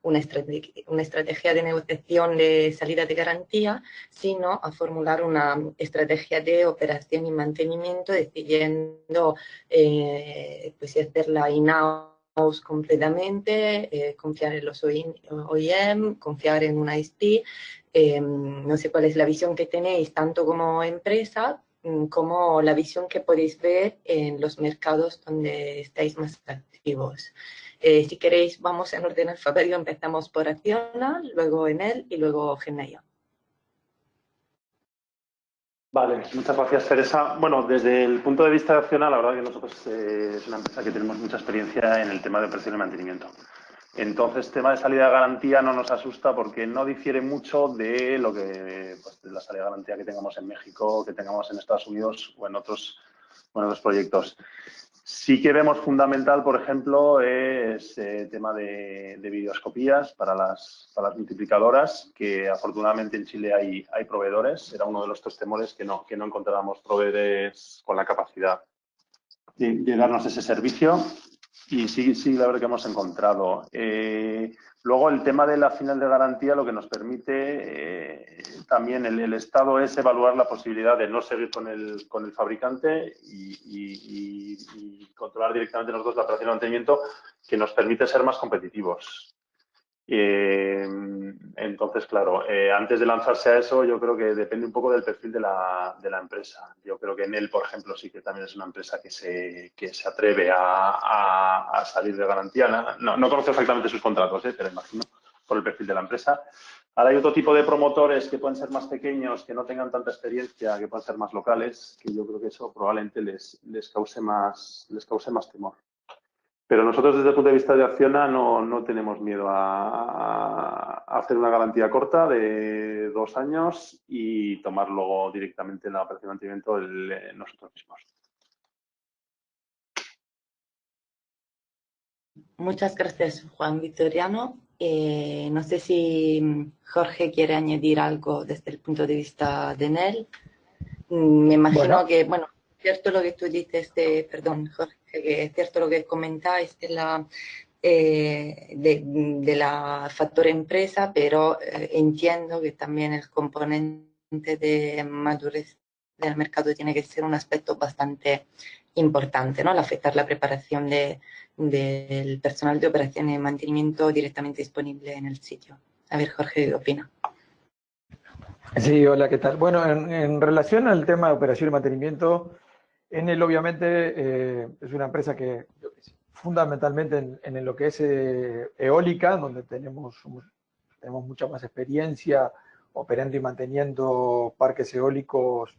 una estrategia de negociación de salida de garantía, sino a formular una estrategia de operación y mantenimiento, decidiendo pues si hacerla in-house completamente, confiar en los OEM, confiar en una ISP. No sé cuál es la visión que tenéis, tanto como empresa, como la visión que podéis ver en los mercados donde estáis más activos. Si queréis, vamos en orden alfabético, empezamos por Acciona, luego Enel y luego Genea. Vale, muchas gracias, Teresa. Bueno, desde el punto de vista de Acciona, la verdad que nosotros es una empresa que tenemos mucha experiencia en el tema de operación y mantenimiento. Entonces, tema de salida de garantía no nos asusta porque no difiere mucho de lo que, pues, de la salida de garantía que tengamos en México, que tengamos en Estados Unidos o en otros proyectos. Sí que vemos fundamental, por ejemplo, es tema de videoscopías para las multiplicadoras, que afortunadamente en Chile hay proveedores. Era uno de los 3 temores que no encontrábamos proveedores con la capacidad de darnos ese servicio. Y sí, la verdad que hemos encontrado. Luego, el tema de la final de garantía, lo que nos permite también el Estado es evaluar la posibilidad de no seguir con el fabricante y controlar directamente nosotros la operación de mantenimiento, que nos permite ser más competitivos. Entonces, claro, antes de lanzarse a eso, yo creo que depende un poco del perfil de la empresa. Yo creo que Enel, por ejemplo, sí que también es una empresa que se atreve a salir de garantía. No conozco exactamente sus contratos, pero imagino por el perfil de la empresa. Ahora hay otro tipo de promotores que pueden ser más pequeños, que no tengan tanta experiencia, que pueden ser más locales, que yo creo que eso probablemente les cause más temor. Pero nosotros, desde el punto de vista de Acciona, no tenemos miedo a hacer una garantía corta de 2 años y tomar luego directamente la operación de mantenimiento nosotros mismos. Muchas gracias, Juan Victoriano. No sé si Jorge quiere añadir algo desde el punto de vista de Enel. Me imagino que, bueno, es cierto lo que tú dices perdón, Jorge, que es cierto lo que comentáis de la factor empresa, pero entiendo que también el componente de madurez del mercado tiene que ser un aspecto bastante importante, ¿no? Al afectar la preparación del personal de operación y mantenimiento directamente disponible en el sitio. A ver, Jorge, ¿qué opina? Sí, hola, ¿qué tal? Bueno, en relación al tema de operación y mantenimiento, Enel obviamente es una empresa que fundamentalmente en lo que es eólica, donde tenemos mucha más experiencia operando y manteniendo parques eólicos,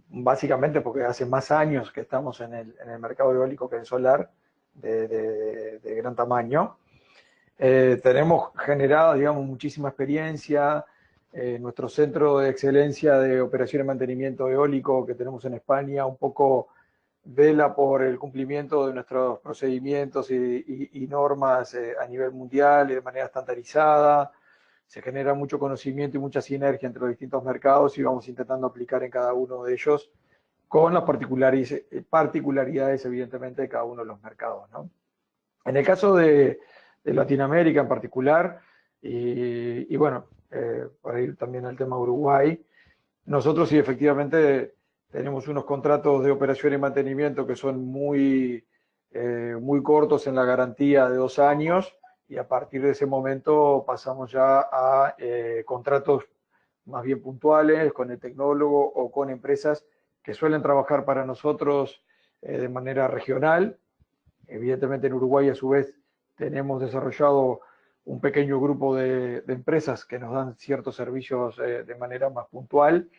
básicamente porque hace más años que estamos en el mercado eólico que en solar, de gran tamaño. Tenemos generado, digamos, muchísima experiencia. Nuestro centro de excelencia de operación y mantenimiento eólico que tenemos en España un poco vela por el cumplimiento de nuestros procedimientos y normas a nivel mundial y de manera estandarizada. Se genera mucho conocimiento y mucha sinergia entre los distintos mercados y vamos intentando aplicar en cada uno de ellos con las particularidades evidentemente de cada uno de los mercados, ¿no? En el caso de Latinoamérica en particular, y bueno, para ir también al tema Uruguay, nosotros sí efectivamente tenemos unos contratos de operación y mantenimiento que son muy cortos en la garantía de 2 años, y a partir de ese momento pasamos ya a contratos más bien puntuales con el tecnólogo o con empresas que suelen trabajar para nosotros de manera regional. Evidentemente en Uruguay a su vez tenemos desarrollado un pequeño grupo de empresas que nos dan ciertos servicios de manera más puntual,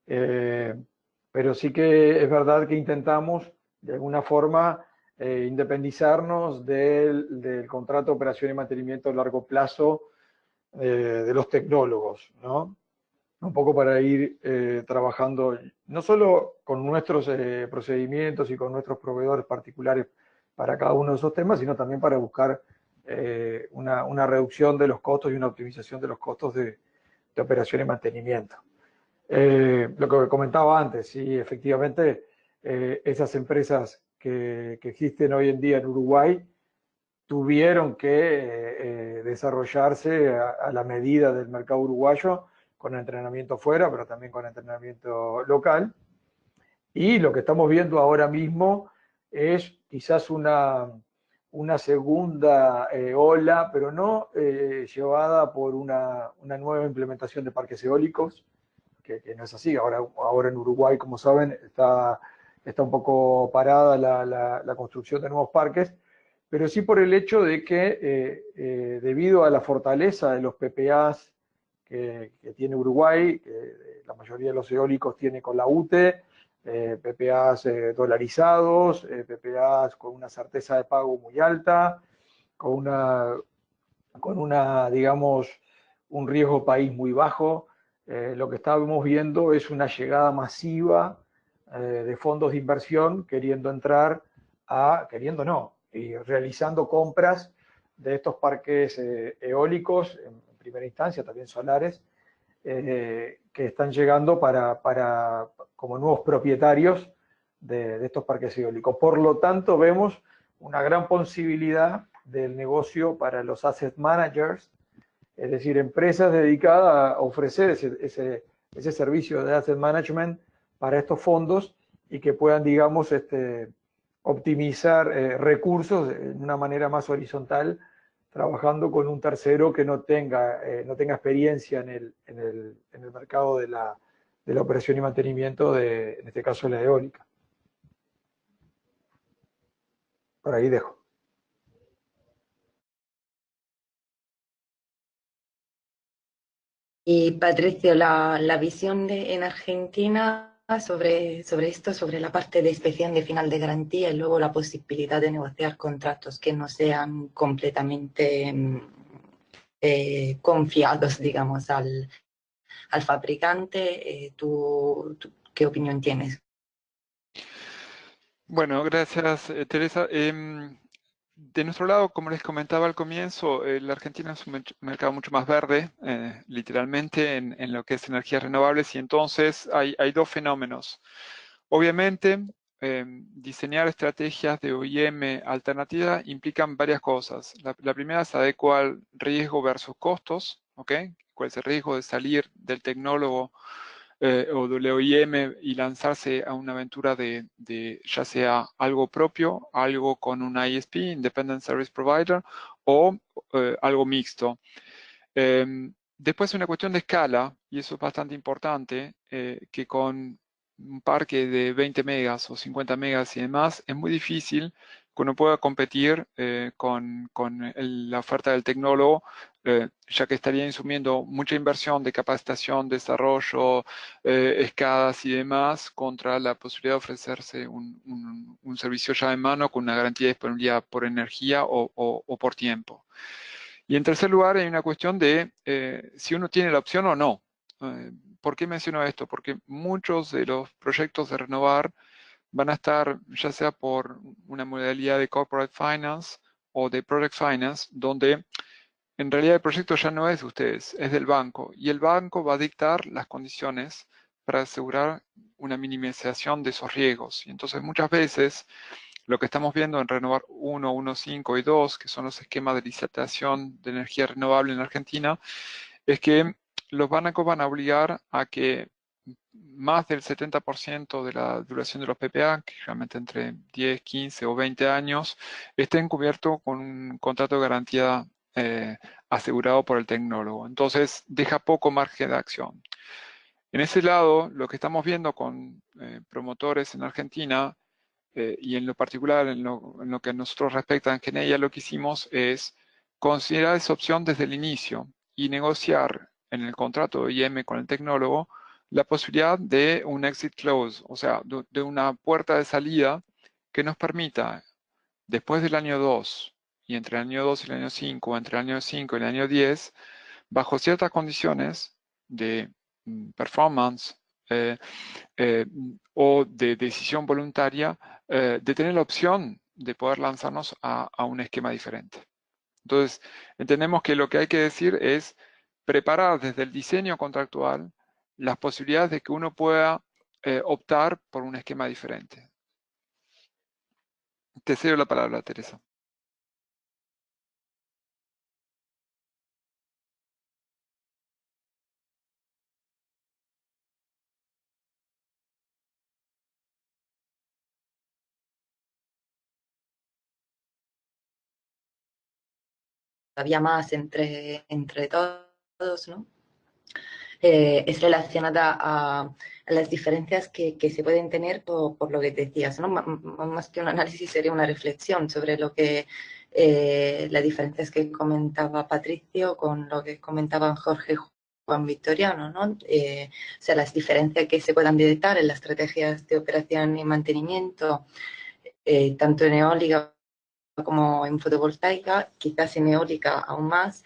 pero sí que es verdad que intentamos de alguna forma independizarnos del contrato de operación y mantenimiento a largo plazo de los tecnólogos, ¿no? Un poco para ir trabajando no solo con nuestros procedimientos y con nuestros proveedores particulares para cada uno de esos temas, sino también para buscar una reducción de los costos y una optimización de los costos de operación y mantenimiento. Lo que comentaba antes, sí, efectivamente, esas empresas que existen hoy en día en Uruguay tuvieron que desarrollarse a la medida del mercado uruguayo, con entrenamiento fuera, pero también con entrenamiento local. Y lo que estamos viendo ahora mismo es quizás una segunda ola, pero no llevada por una nueva implementación de parques eólicos, que no es así. Ahora en Uruguay, como saben, está un poco parada la construcción de nuevos parques, pero sí por el hecho de que debido a la fortaleza de los PPAs que tiene Uruguay, que la mayoría de los eólicos tiene con la UTE, PPAs dolarizados, PPAs con una certeza de pago muy alta, con una, digamos, un riesgo país muy bajo. Lo que estamos viendo es una llegada masiva de fondos de inversión queriendo entrar y realizando compras de estos parques eólicos, en primera instancia también solares, que están llegando como nuevos propietarios de estos parques eólicos. Por lo tanto, vemos una gran posibilidad del negocio para los asset managers, es decir, empresas dedicadas a ofrecer ese servicio de asset management para estos fondos y que puedan, digamos, optimizar recursos de una manera más horizontal, trabajando con un tercero que no tenga experiencia en el mercado de la operación y mantenimiento en este caso, la eólica. Por ahí dejo. Y Patricio, la visión en Argentina sobre esto, sobre la parte de inspección de final de garantía y luego la posibilidad de negociar contratos que no sean completamente confiados, digamos, al fabricante. ¿Tú qué opinión tienes? Bueno, gracias, Teresa. De nuestro lado, como les comentaba al comienzo, la Argentina es un mercado mucho más verde, literalmente, en lo que es energías renovables, y entonces hay 2 fenómenos. Obviamente, diseñar estrategias de OIM alternativa implican varias cosas. La primera es adecuar riesgo versus costos, ¿ok? ¿Cuál es el riesgo de salir del tecnólogo o del OIM y lanzarse a una aventura de ya sea algo propio, algo con un ISP, Independent Service Provider, o algo mixto? Después una cuestión de escala, y eso es bastante importante, que con un parque de 20 megas o 50 megas y demás, es muy difícil que uno pueda competir con la oferta del tecnólogo, ya que estaría insumiendo mucha inversión de capacitación, desarrollo, escalas y demás, contra la posibilidad de ofrecerse un servicio ya en mano con una garantía de disponibilidad por energía o por tiempo. Y en tercer lugar, hay una cuestión de si uno tiene la opción o no. ¿Por qué menciono esto? Porque muchos de los proyectos de renovar van a estar ya sea por una modalidad de corporate finance o de project finance, donde en realidad el proyecto ya no es de ustedes, es del banco. Y el banco va a dictar las condiciones para asegurar una minimización de esos riesgos. Y entonces muchas veces lo que estamos viendo en Renovar 1, 1.5 y 2, que son los esquemas de licitación de energía renovable en Argentina, es que los bancos van a obligar a que más del 70% de la duración de los PPA, que realmente entre 10, 15 o 20 años, estén cubiertos con un contrato de garantía asegurado por el tecnólogo. Entonces, deja poco margen de acción. En ese lado, lo que estamos viendo con promotores en Argentina, y en lo particular, en lo que a nosotros respecta en Geneia, lo que hicimos es considerar esa opción desde el inicio y negociar en el contrato de IM con el tecnólogo la posibilidad de un exit clause, o sea, de una puerta de salida que nos permita, después del año 2, y entre el año 2 y el año 5, o entre el año 5 y el año 10, bajo ciertas condiciones de performance o de decisión voluntaria, de tener la opción de poder lanzarnos a un esquema diferente. Entonces, entendemos que lo que hay que decir es preparar desde el diseño contractual las posibilidades de que uno pueda optar por un esquema diferente. Te cedo la palabra, Teresa. Había más entre todos, ¿no? Es relacionada a las diferencias que se pueden tener por lo que decías, ¿no? Más que un análisis sería una reflexión sobre lo que las diferencias que comentaba Patricio con lo que comentaban Jorge y Juan Victoriano, ¿no? O sea, las diferencias que se puedan detectar en las estrategias de operación y mantenimiento, tanto en eólica como en fotovoltaica, quizás en eólica aún más,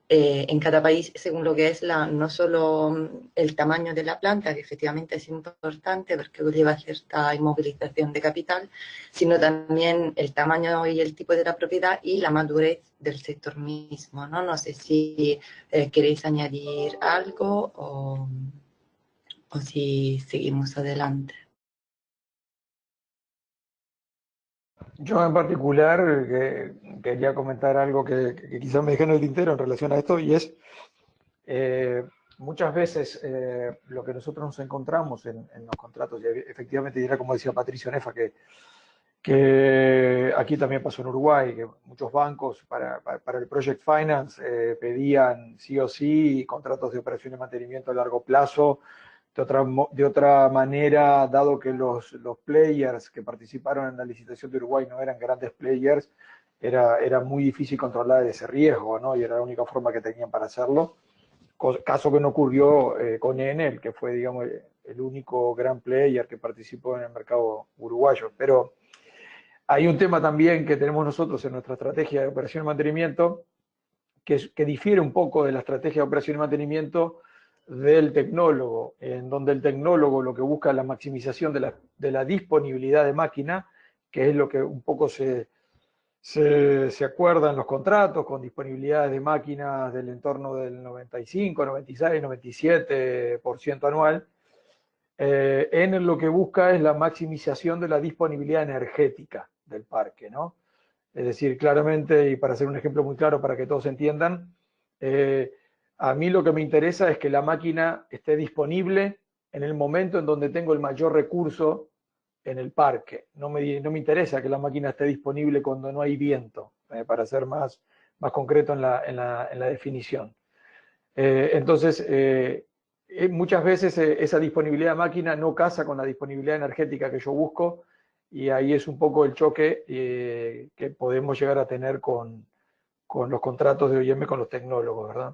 en cada país según lo que es no solo el tamaño de la planta, que efectivamente es importante porque lleva cierta inmovilización de capital, sino también el tamaño y el tipo de la propiedad y la madurez del sector mismo, ¿no? No sé si queréis añadir algo o si seguimos adelante. Yo en particular quería comentar algo que quizás me dejé en el tintero en relación a esto, y es muchas veces lo que nosotros nos encontramos en los contratos, y efectivamente era como decía Patricio Nefa, que aquí también pasó en Uruguay, que muchos bancos para el Project Finance pedían sí o sí contratos de operación y mantenimiento a largo plazo. De otra manera, dado que los players que participaron en la licitación de Uruguay no eran grandes players, era muy difícil controlar ese riesgo, ¿no? Y era la única forma que tenían para hacerlo. Caso que no ocurrió con Enel, que fue, digamos, el único gran player que participó en el mercado uruguayo. Pero hay un tema también que tenemos nosotros en nuestra estrategia de operación y mantenimiento, que difiere un poco de la estrategia de operación y mantenimiento del tecnólogo, en donde el tecnólogo lo que busca es la maximización de la disponibilidad de máquina, que es lo que un poco se acuerda en los contratos, con disponibilidades de máquinas del entorno del 95, 96, 97% anual. En lo que busca es la maximización de la disponibilidad energética del parque, ¿no? Es decir, claramente, y para hacer un ejemplo muy claro para que todos entiendan, a mí lo que me interesa es que la máquina esté disponible en el momento en donde tengo el mayor recurso en el parque. No me interesa que la máquina esté disponible cuando no hay viento, para ser más concreto en la definición. Entonces, muchas veces esa disponibilidad de máquina no casa con la disponibilidad energética que yo busco, y ahí es un poco el choque que podemos llegar a tener con los contratos de OIM con los tecnólogos, ¿verdad?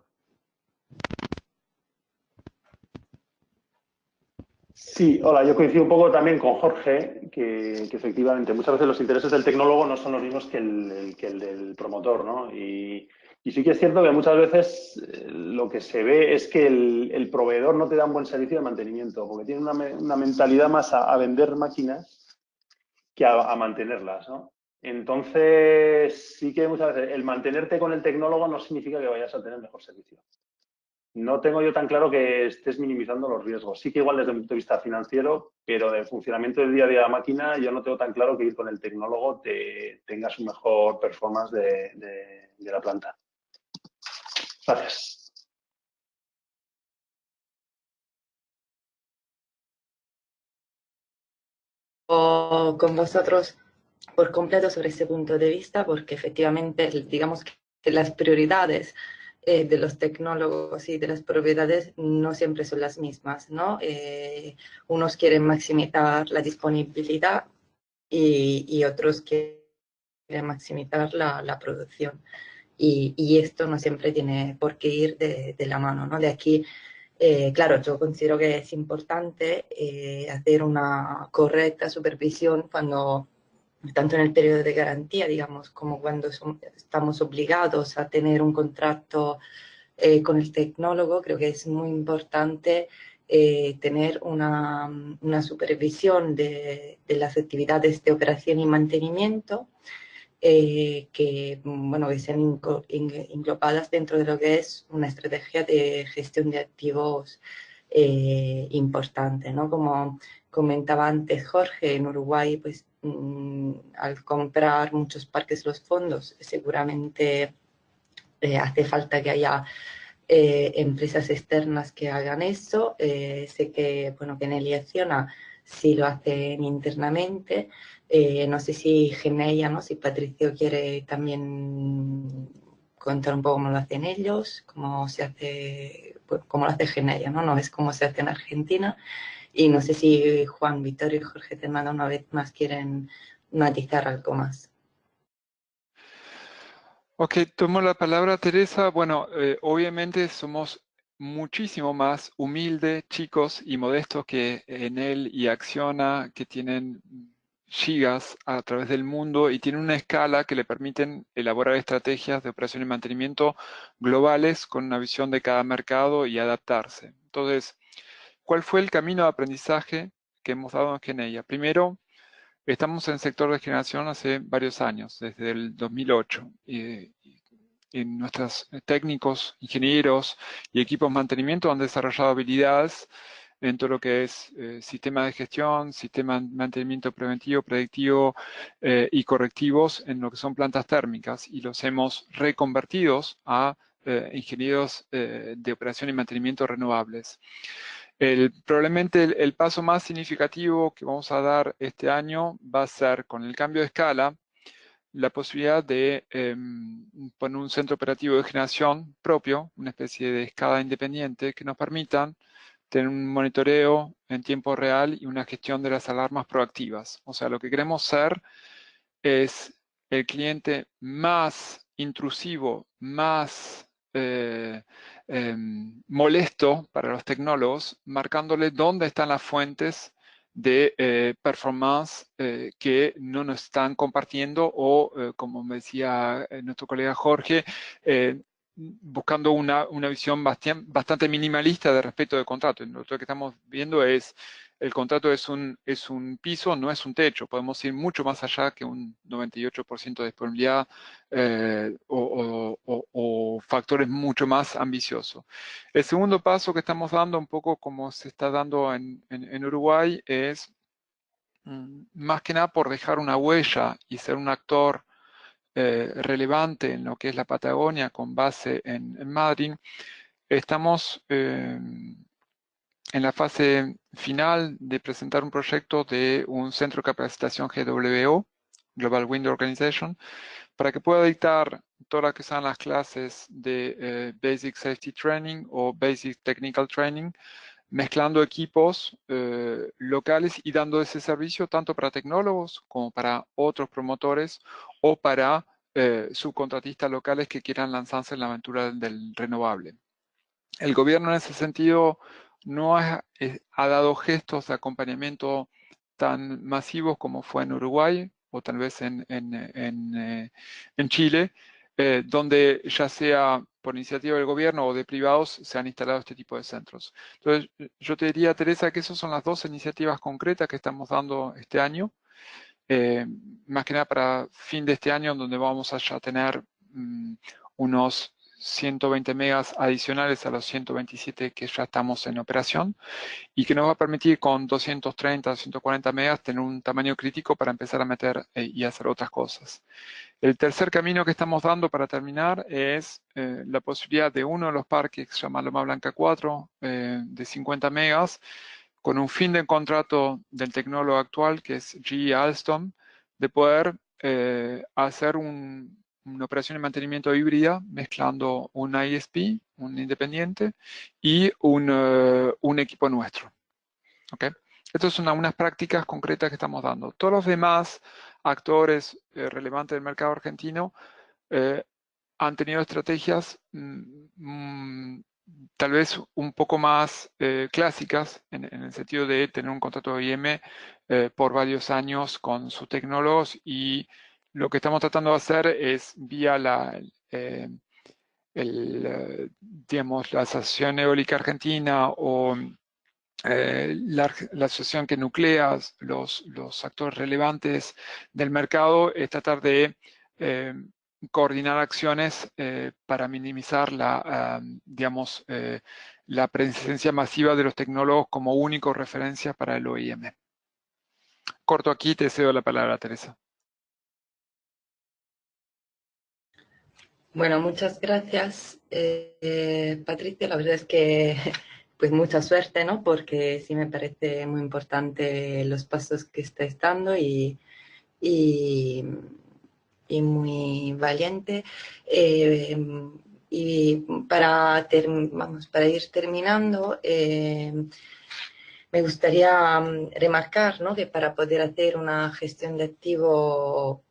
Sí, hola, yo coincido un poco también con Jorge, que efectivamente muchas veces los intereses del tecnólogo no son los mismos que el del promotor, ¿no? Y sí que es cierto que muchas veces lo que se ve es que el proveedor no te da un buen servicio de mantenimiento, porque tiene una mentalidad más a vender máquinas que a mantenerlas, ¿no? Entonces, sí que muchas veces el mantenerte con el tecnólogo no significa que vayas a tener mejor servicio. No tengo yo tan claro que estés minimizando los riesgos. Sí que igual desde el punto de vista financiero, pero de funcionamiento del día a día de la máquina, yo no tengo tan claro que ir con el tecnólogo tengas un mejor performance de la planta. Gracias. con vosotros por completo sobre ese punto de vista, porque efectivamente, digamos que las prioridades de los tecnólogos y de las propiedades no siempre son las mismas, ¿no? Unos quieren maximizar la disponibilidad y otros quieren maximizar la producción. Y esto no siempre tiene por qué ir de la mano, ¿no? De aquí, claro, yo considero que es importante hacer una correcta supervisión cuando, tanto en el periodo de garantía, digamos, como cuando estamos obligados a tener un contrato con el tecnólogo. Creo que es muy importante tener una supervisión de las actividades de operación y mantenimiento que, bueno, que sean englobadas dentro de lo que es una estrategia de gestión de activos importante, ¿no? Como comentaba antes Jorge, en Uruguay, pues al comprar muchos parques los fondos, seguramente hace falta que haya empresas externas que hagan eso. Sé que, bueno, que Nelly Acciona sí lo hacen internamente. No sé si Geneia, ¿no? Si Patricio quiere también contar un poco cómo lo hacen ellos, cómo se hace, pues, cómo lo hace Geneia, ¿no? No es cómo se hace en Argentina. Y no sé si Juan, Vittorio y Jorge Termada una vez más quieren matizar algo más. Ok, tomo la palabra, Teresa. Bueno, obviamente somos muchísimo más humildes, chicos y modestos que Enel y Acciona, que tienen gigas a través del mundo y tienen una escala que le permiten elaborar estrategias de operación y mantenimiento globales con una visión de cada mercado y adaptarse. Entonces, ¿cuál fue el camino de aprendizaje que hemos dado en Geneia? Primero, estamos en el sector de generación hace varios años, desde el 2008. Y nuestros técnicos, ingenieros y equipos de mantenimiento han desarrollado habilidades en todo lo que es sistema de gestión, sistema de mantenimiento preventivo, predictivo y correctivos en lo que son plantas térmicas, y los hemos reconvertidos a ingenieros de operación y mantenimiento renovables. Probablemente el paso más significativo que vamos a dar este año va a ser, con el cambio de escala, la posibilidad de poner un centro operativo de generación propio, una especie de escala independiente, que nos permitan tener un monitoreo en tiempo real y una gestión de las alarmas proactivas. O sea, lo que queremos ser es el cliente más intrusivo, más molesto para los tecnólogos, marcándole dónde están las fuentes de performance que no nos están compartiendo o, como me decía nuestro colega Jorge, buscando una visión bastante minimalista de respecto del contrato. Lo que estamos viendo es el contrato es un piso, no es un techo. Podemos ir mucho más allá que un 98% de disponibilidad o factores mucho más ambiciosos. El segundo paso que estamos dando, un poco como se está dando en Uruguay, es más que nada por dejar una huella y ser un actor relevante en lo que es la Patagonia con base en Madrid. Estamos en la fase final de presentar un proyecto de un centro de capacitación GWO, Global Wind Organization, para que pueda dictar todas las que sean las clases de Basic Safety Training o Basic Technical Training, mezclando equipos locales y dando ese servicio tanto para tecnólogos como para otros promotores o para subcontratistas locales que quieran lanzarse en la aventura del renovable. El gobierno en ese sentido no ha dado gestos de acompañamiento tan masivos como fue en Uruguay o tal vez en Chile, donde ya sea por iniciativa del gobierno o de privados se han instalado este tipo de centros. Entonces, yo te diría, Teresa, que esas son las dos iniciativas concretas que estamos dando este año, más que nada para fin de este año, donde vamos a ya tener unos 120 megas adicionales a los 127 que ya estamos en operación y que nos va a permitir con 230, 240 megas tener un tamaño crítico para empezar a meter y hacer otras cosas. El tercer camino que estamos dando para terminar es la posibilidad de uno de los parques que se llama Loma Blanca 4 de 50 megas con un fin de contrato del tecnólogo actual, que es GE Alstom, de poder hacer una operación de mantenimiento híbrida mezclando un ISP, un independiente, y un equipo nuestro. ¿Okay? Estas son unas prácticas concretas que estamos dando. Todos los demás actores relevantes del mercado argentino han tenido estrategias tal vez un poco más clásicas, en el sentido de tener un contrato de OEM por varios años con sus tecnólogos, y lo que estamos tratando de hacer es vía digamos, la Asociación Eólica Argentina o la asociación que nuclea los actores relevantes del mercado, es tratar de coordinar acciones para minimizar digamos, la presencia masiva de los tecnólogos como único referencia para el OIM. Corto aquí, te cedo la palabra, Teresa. Bueno, muchas gracias, Patricia. La verdad es que pues mucha suerte, ¿no? Porque sí me parece muy importante los pasos que estáis dando y muy valiente. Y para ir terminando, me gustaría remarcar, ¿no? Que para poder hacer una gestión de activo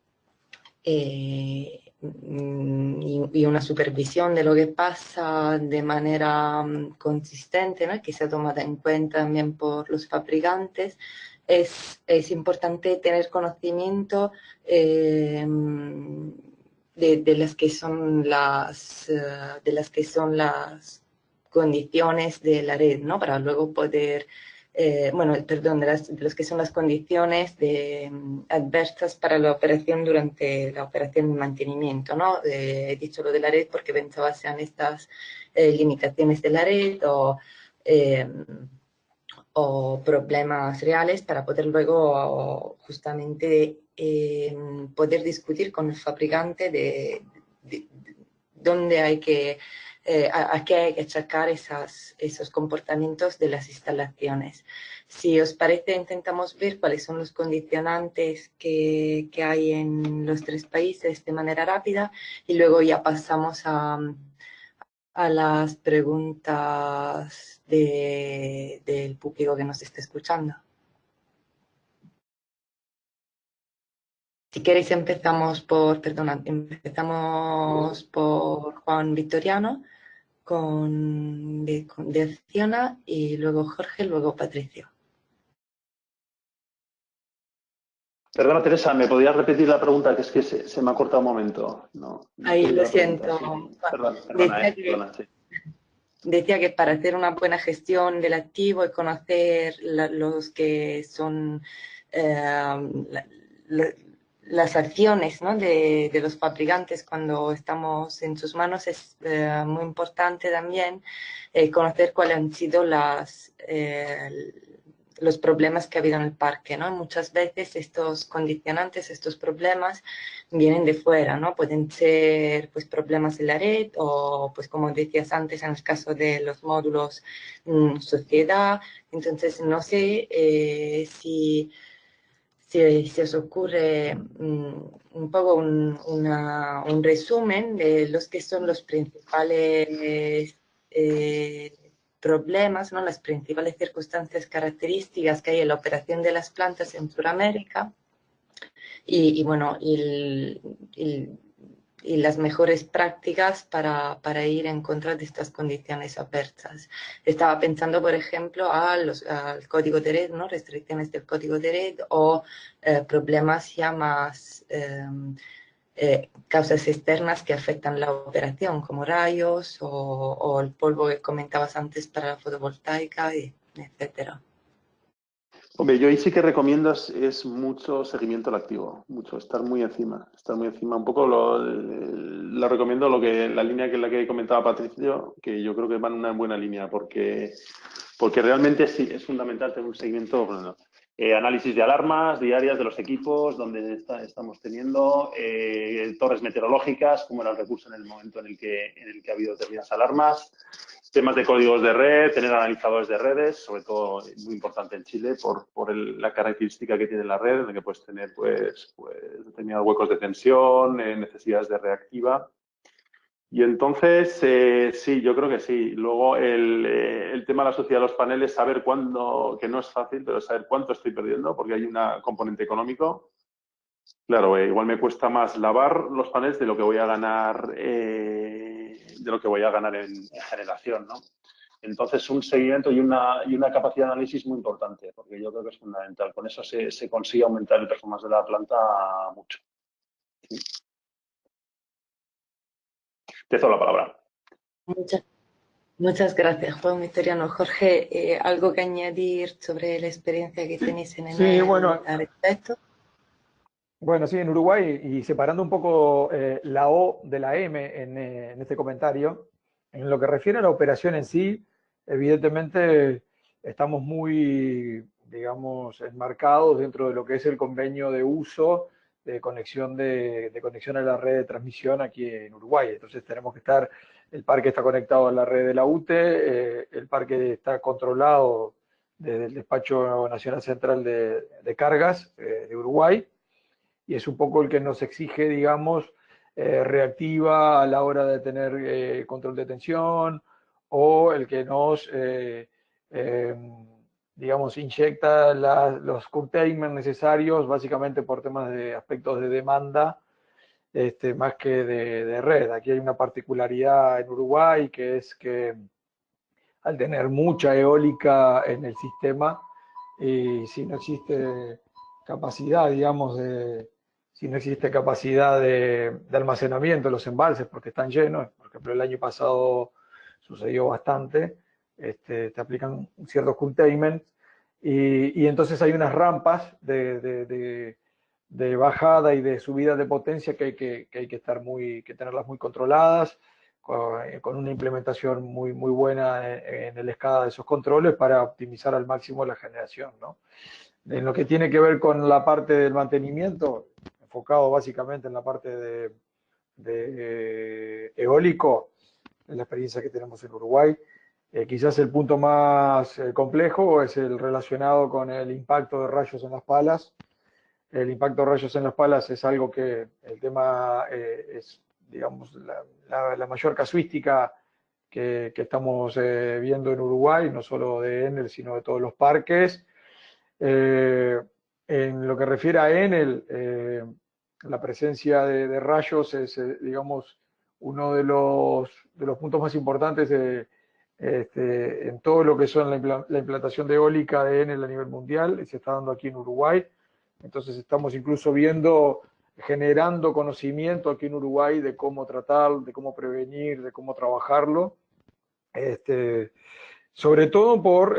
y una supervisión de lo que pasa de manera consistente, ¿no? Que sea tomada en cuenta también por los fabricantes, es importante tener conocimiento de las que son las condiciones de la red, ¿no? Para luego poder de los que son las condiciones adversas para la operación durante la operación de mantenimiento, ¿no? He dicho lo de la red porque pensaba sean estas limitaciones de la red o problemas reales para poder luego justamente poder discutir con el fabricante de dónde hay que a qué hay que achacar esos comportamientos de las instalaciones. Si os parece, intentamos ver cuáles son los condicionantes que hay en los tres países de manera rápida y luego ya pasamos a las preguntas del público que nos está escuchando. Si queréis empezamos por Juan Victoriano de Acciona y luego Jorge, luego Patricio. Perdona, Teresa, ¿me podías repetir la pregunta? Que es que se me ha cortado un momento. No, Ahí lo siento. Sí. Perdona, sí. Decía que para hacer una buena gestión del activo y conocer los que son las acciones, ¿no? de los fabricantes cuando estamos en sus manos, es muy importante también conocer cuáles han sido los problemas que ha habido en el parque, ¿no? Muchas veces estos condicionantes, estos problemas vienen de fuera, ¿no? Pueden ser pues problemas en la red o pues como decías antes en el caso de los módulos suciedad. Entonces no sé si os ocurre un poco un resumen de los que son los principales problemas, ¿no? Las principales circunstancias características que hay en la operación de las plantas en Sudamérica y las mejores prácticas para ir en contra de estas condiciones adversas. Estaba pensando, por ejemplo, al código de red, ¿no? Restricciones del código de red o problemas ya más causas externas que afectan la operación, como rayos o el polvo que comentabas antes para la fotovoltaica, etcétera. Hombre, yo ahí sí que recomiendo es mucho seguimiento al activo, mucho, estar muy encima. Un poco lo recomiendo la línea que la que comentaba Patricio, que yo creo que va en una buena línea, porque realmente sí, es fundamental tener un seguimiento, análisis de alarmas diarias de los equipos, donde estamos teniendo torres meteorológicas, como era el recurso en el momento en el que ha habido determinadas alarmas. temas de códigos de red, tener analizadores de redes, sobre todo muy importante en Chile por la característica que tiene la red, en la que puedes tener pues determinados huecos de tensión, necesidades de reactiva. Y entonces, sí, yo creo que sí. Luego, el tema de la sociedad de los paneles, saber cuándo, que no es fácil, pero saber cuánto estoy perdiendo, porque hay un componente económico. Claro, igual me cuesta más lavar los paneles de lo que voy a ganar, en generación, ¿no? Entonces, un seguimiento y una capacidad de análisis muy importante, porque yo creo que es fundamental. Con eso se consigue aumentar el performance de la planta mucho. Sí. Te cedo la palabra. Muchas gracias, Juan Victoriano. Jorge, ¿algo que añadir sobre la experiencia que tenéis en Sí, Enel bueno, al respecto? bueno, sí, en Uruguay, y separando un poco la O de la M en este comentario, en lo que refiere a la operación en sí, evidentemente estamos muy, digamos, enmarcados dentro de lo que es el convenio de uso de conexión a la red de transmisión aquí en Uruguay. Entonces tenemos que estar, el parque está conectado a la red de la UTE, el parque está controlado desde el Despacho Nacional Central de Cargas de Uruguay, y es un poco el que nos exige, digamos, reactiva a la hora de tener control de tensión, o el que nos, digamos, inyecta los curtailment necesarios, básicamente por temas de aspectos de demanda, más que de red. Aquí hay una particularidad en Uruguay, que es que al tener mucha eólica en el sistema, y si no existe capacidad, digamos, si no existe capacidad de almacenamiento de los embalses porque están llenos, por ejemplo, el año pasado sucedió bastante, te aplican ciertos curtailments, y entonces hay unas rampas de bajada y de subida de potencia que hay que estar que tenerlas muy controladas, con una implementación muy buena en el escala de esos controles para optimizar al máximo la generación, ¿no? En lo que tiene que ver con la parte del mantenimiento, enfocado básicamente en la parte de eólico, en la experiencia que tenemos en Uruguay, quizás el punto más complejo es el relacionado con el impacto de rayos en las palas. El impacto de rayos en las palas es algo que el tema es, digamos, la mayor casuística que estamos viendo en Uruguay, no solo de Enel, sino de todos los parques. En lo que refiere a Enel, la presencia de rayos es, digamos, uno de los puntos más importantes en todo lo que son la implantación de eólica de Enel a nivel mundial. Se está dando aquí en Uruguay. Entonces estamos incluso generando conocimiento aquí en Uruguay de cómo tratar, de cómo prevenir, de cómo trabajarlo. Sobre todo por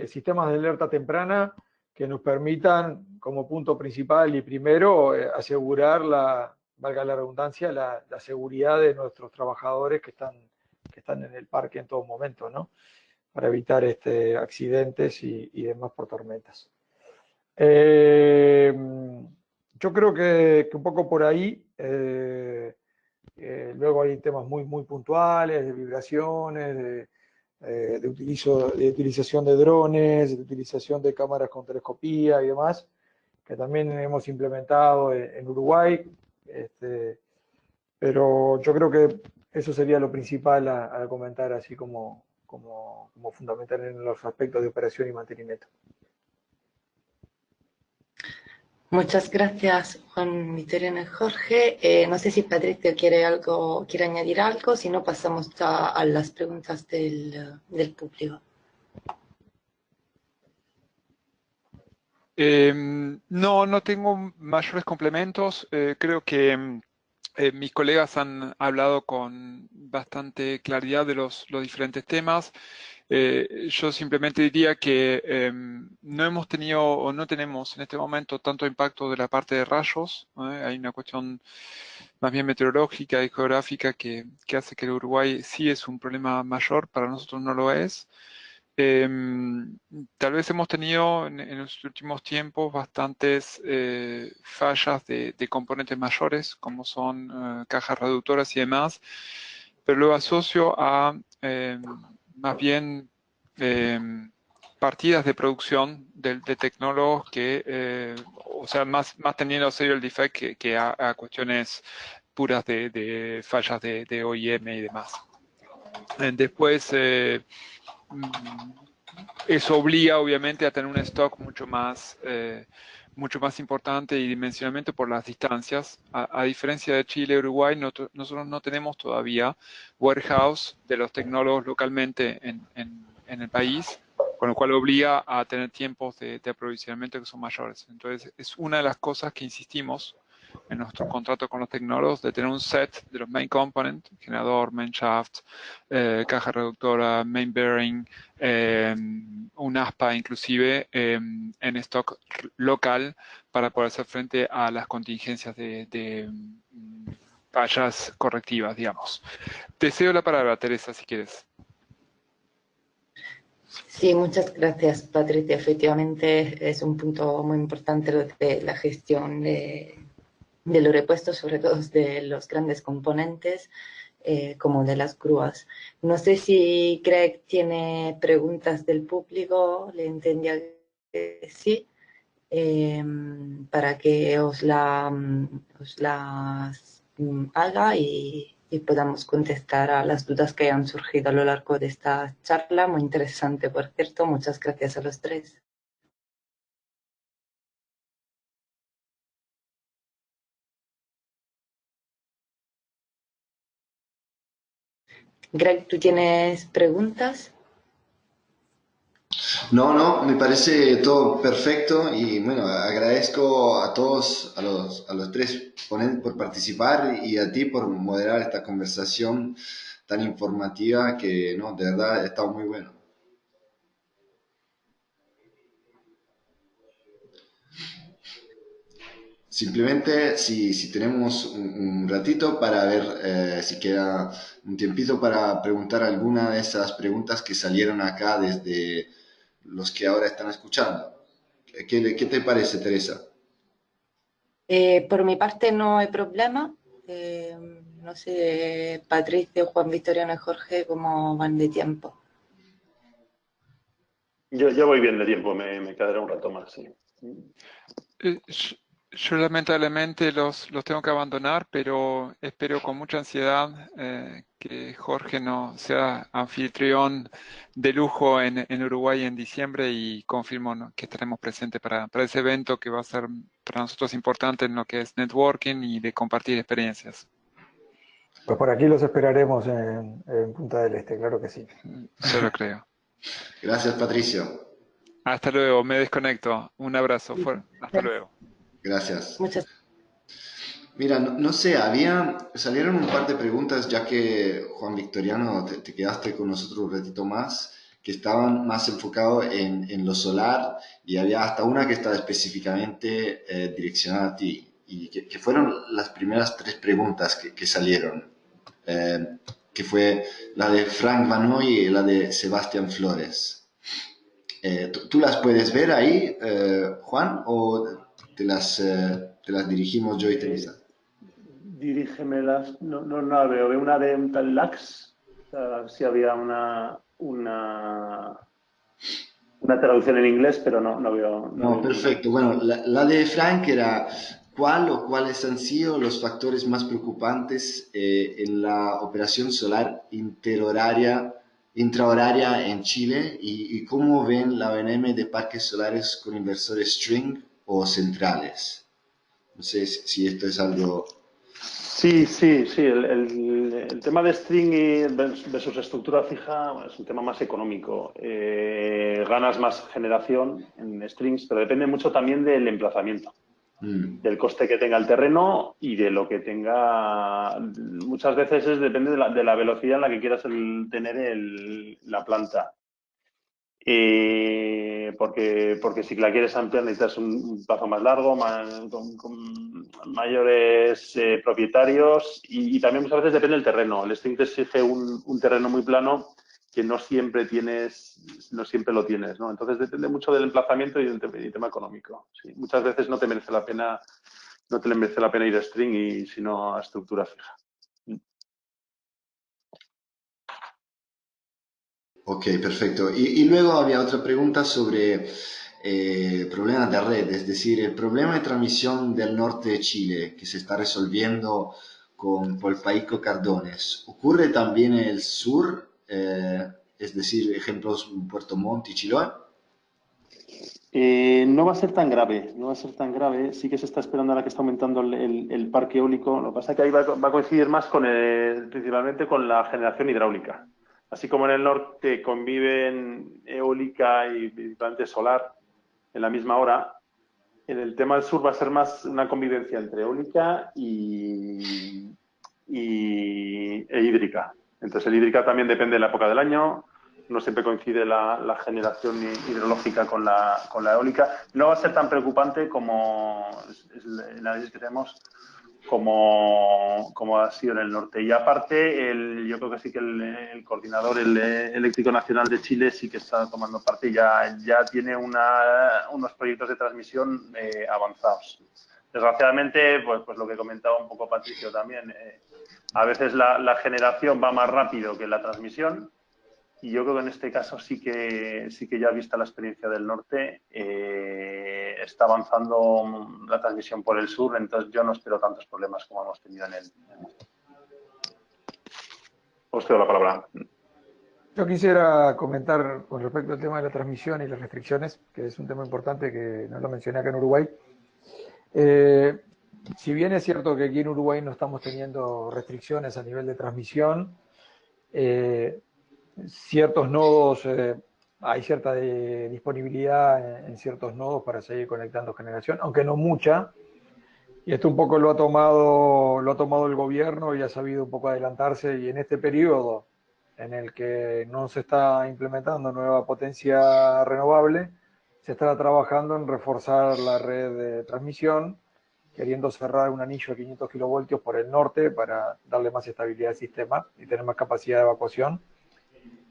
sistemas de alerta temprana que nos permitan, como punto principal y primero, asegurar valga la redundancia, la seguridad de nuestros trabajadores que están en el parque en todo momento, ¿no? Para evitar accidentes y demás por tormentas. Yo creo que un poco por ahí, luego hay temas muy puntuales, de vibraciones, de utilización de drones, de utilización de cámaras con telescopía y demás, que también hemos implementado en Uruguay, pero yo creo que eso sería lo principal a comentar, así como fundamental en los aspectos de operación y mantenimiento. Muchas gracias, Juan Victoriano y Jorge. No sé si Patricio quiere añadir algo, si no pasamos ya a las preguntas del público. No tengo mayores complementos. Creo que mis colegas han hablado con bastante claridad de los diferentes temas. Yo simplemente diría que no hemos tenido o no tenemos en este momento tanto impacto de la parte de rayos. Hay una cuestión más bien meteorológica y geográfica que hace que el Uruguay sí es un problema mayor, para nosotros no lo es. Tal vez hemos tenido en los últimos tiempos bastantes fallas de componentes mayores, como son cajas reductoras y demás, pero lo asocio a más bien partidas de producción de tecnólogos que, o sea, más teniendo serial defect que a cuestiones puras de fallas de OEM y demás. Después, eso obliga obviamente a tener un stock mucho más importante y dimensionamiento por las distancias. A diferencia de Chile y Uruguay, nosotros no tenemos todavía warehouse de los tecnólogos localmente en el país, con lo cual obliga a tener tiempos de aprovisionamiento que son mayores. Entonces, es una de las cosas que insistimos en nuestro contrato con los tecnólogos, de tener un set de los main components, generador, main shaft, caja reductora, main bearing, un aspa inclusive, en stock local para poder hacer frente a las contingencias de fallas correctivas, digamos. Te cedo la palabra, Teresa, si quieres. Sí, muchas gracias, Patricia. Efectivamente, es un punto muy importante lo de la gestión de los repuestos, sobre todo de los grandes componentes, como de las grúas. No sé si Greg tiene preguntas del público, le entendía que sí, para que os las haga y podamos contestar a las dudas que hayan surgido a lo largo de esta charla. Muy interesante, por cierto. Muchas gracias a los tres. Greg, ¿tú tienes preguntas? No, me parece todo perfecto y bueno, agradezco a todos, a los tres ponentes por participar y a ti por moderar esta conversación tan informativa que, no, de verdad ha estado muy bueno. Simplemente si tenemos un ratito para ver si queda un tiempito para preguntar alguna de esas preguntas que salieron acá desde los que ahora están escuchando. ¿Qué te parece, Teresa? Por mi parte no hay problema. No sé, Patricio, Juan Victoriano y Jorge, ¿cómo van de tiempo? Yo voy bien de tiempo, me quedaré un rato más, sí. Yo lamentablemente los tengo que abandonar, pero espero con mucha ansiedad que Jorge no sea anfitrión de lujo en Uruguay en diciembre y confirmo, ¿no?, que estaremos presentes para ese evento que va a ser para nosotros importante en lo que es networking y de compartir experiencias. Pues por aquí los esperaremos en Punta del Este, claro que sí. Yo lo creo. Gracias, Patricio. Hasta luego, me desconecto. Un abrazo. Hasta luego. Gracias. Muchas Mira, no sé, salieron un par de preguntas ya que Juan Victoriano te quedaste con nosotros un ratito más, que estaban más enfocados en lo solar y había hasta una que estaba específicamente direccionada a ti y que fueron las primeras tres preguntas que salieron, que fue la de Frank Vanoy y la de Sebastián Flores. ¿Tú las puedes ver ahí, Juan, o te las dirigimos yo y Teresa? Dirígemelas, no la veo. Veo una de un tal Lax, si había una traducción en inglés, pero no veo. No, perfecto. Bueno, la de Frank era ¿cuál o cuáles han sido los factores más preocupantes en la operación solar intrahoraria en Chile y cómo ven la ONM de parques solares con inversores string o centrales? No sé si esto es algo... Sí. El tema de string versus estructura fija, bueno, es un tema más económico. Ganas más generación en strings, pero depende mucho también del emplazamiento, del coste que tenga el terreno y de lo que tenga. Muchas veces depende de la velocidad en la que quieras tener la planta. Porque si la quieres ampliar necesitas un plazo más largo, con mayores propietarios y también muchas veces depende del terreno. El string te exige un terreno muy plano que no siempre lo tienes, ¿no? Entonces depende mucho del emplazamiento y del tema económico. Sí, muchas veces no te merece la pena ir a string sino a estructura fija. Ok, perfecto. Y luego había otra pregunta sobre problemas de red, es decir, el problema de transmisión del norte de Chile que se está resolviendo con Polpaico Cardones. ¿Ocurre también en el sur? Es decir, ejemplos Puerto Montt y Chiloé. No va a ser tan grave, no va a ser tan grave. Sí que se está esperando ahora que está aumentando el parque eólico. Lo que pasa es que ahí va a coincidir más principalmente con la generación hidráulica. Así como en el norte conviven eólica y principalmente solar en la misma hora, en el tema del sur va a ser más una convivencia entre eólica e hídrica. Entonces, el hídrica también depende de la época del año. No siempre coincide la generación hidrológica con la eólica. No va a ser tan preocupante como el análisis que tenemos como ha sido en el norte. Y aparte, yo creo que sí que el coordinador eléctrico nacional de Chile sí que está tomando parte y ya tiene unos proyectos de transmisión avanzados. Desgraciadamente, pues lo que comentaba un poco Patricio también, a veces la generación va más rápido que la transmisión. Y yo creo que en este caso sí que ya vista la experiencia del norte, está avanzando la transmisión por el sur, entonces yo no espero tantos problemas como hemos tenido en el norte. Os cedo la palabra. Yo quisiera comentar con respecto al tema de la transmisión y las restricciones, que es un tema importante que no lo mencioné acá en Uruguay. Si bien es cierto que aquí en Uruguay no estamos teniendo restricciones a nivel de transmisión, ciertos nodos, hay cierta disponibilidad en ciertos nodos para seguir conectando generación, aunque no mucha. Y esto un poco lo ha tomado el gobierno y ha sabido un poco adelantarse. Y en este periodo en el que no se está implementando nueva potencia renovable, se está trabajando en reforzar la red de transmisión, queriendo cerrar un anillo de 500 kilovoltios por el norte para darle más estabilidad al sistema y tener más capacidad de evacuación,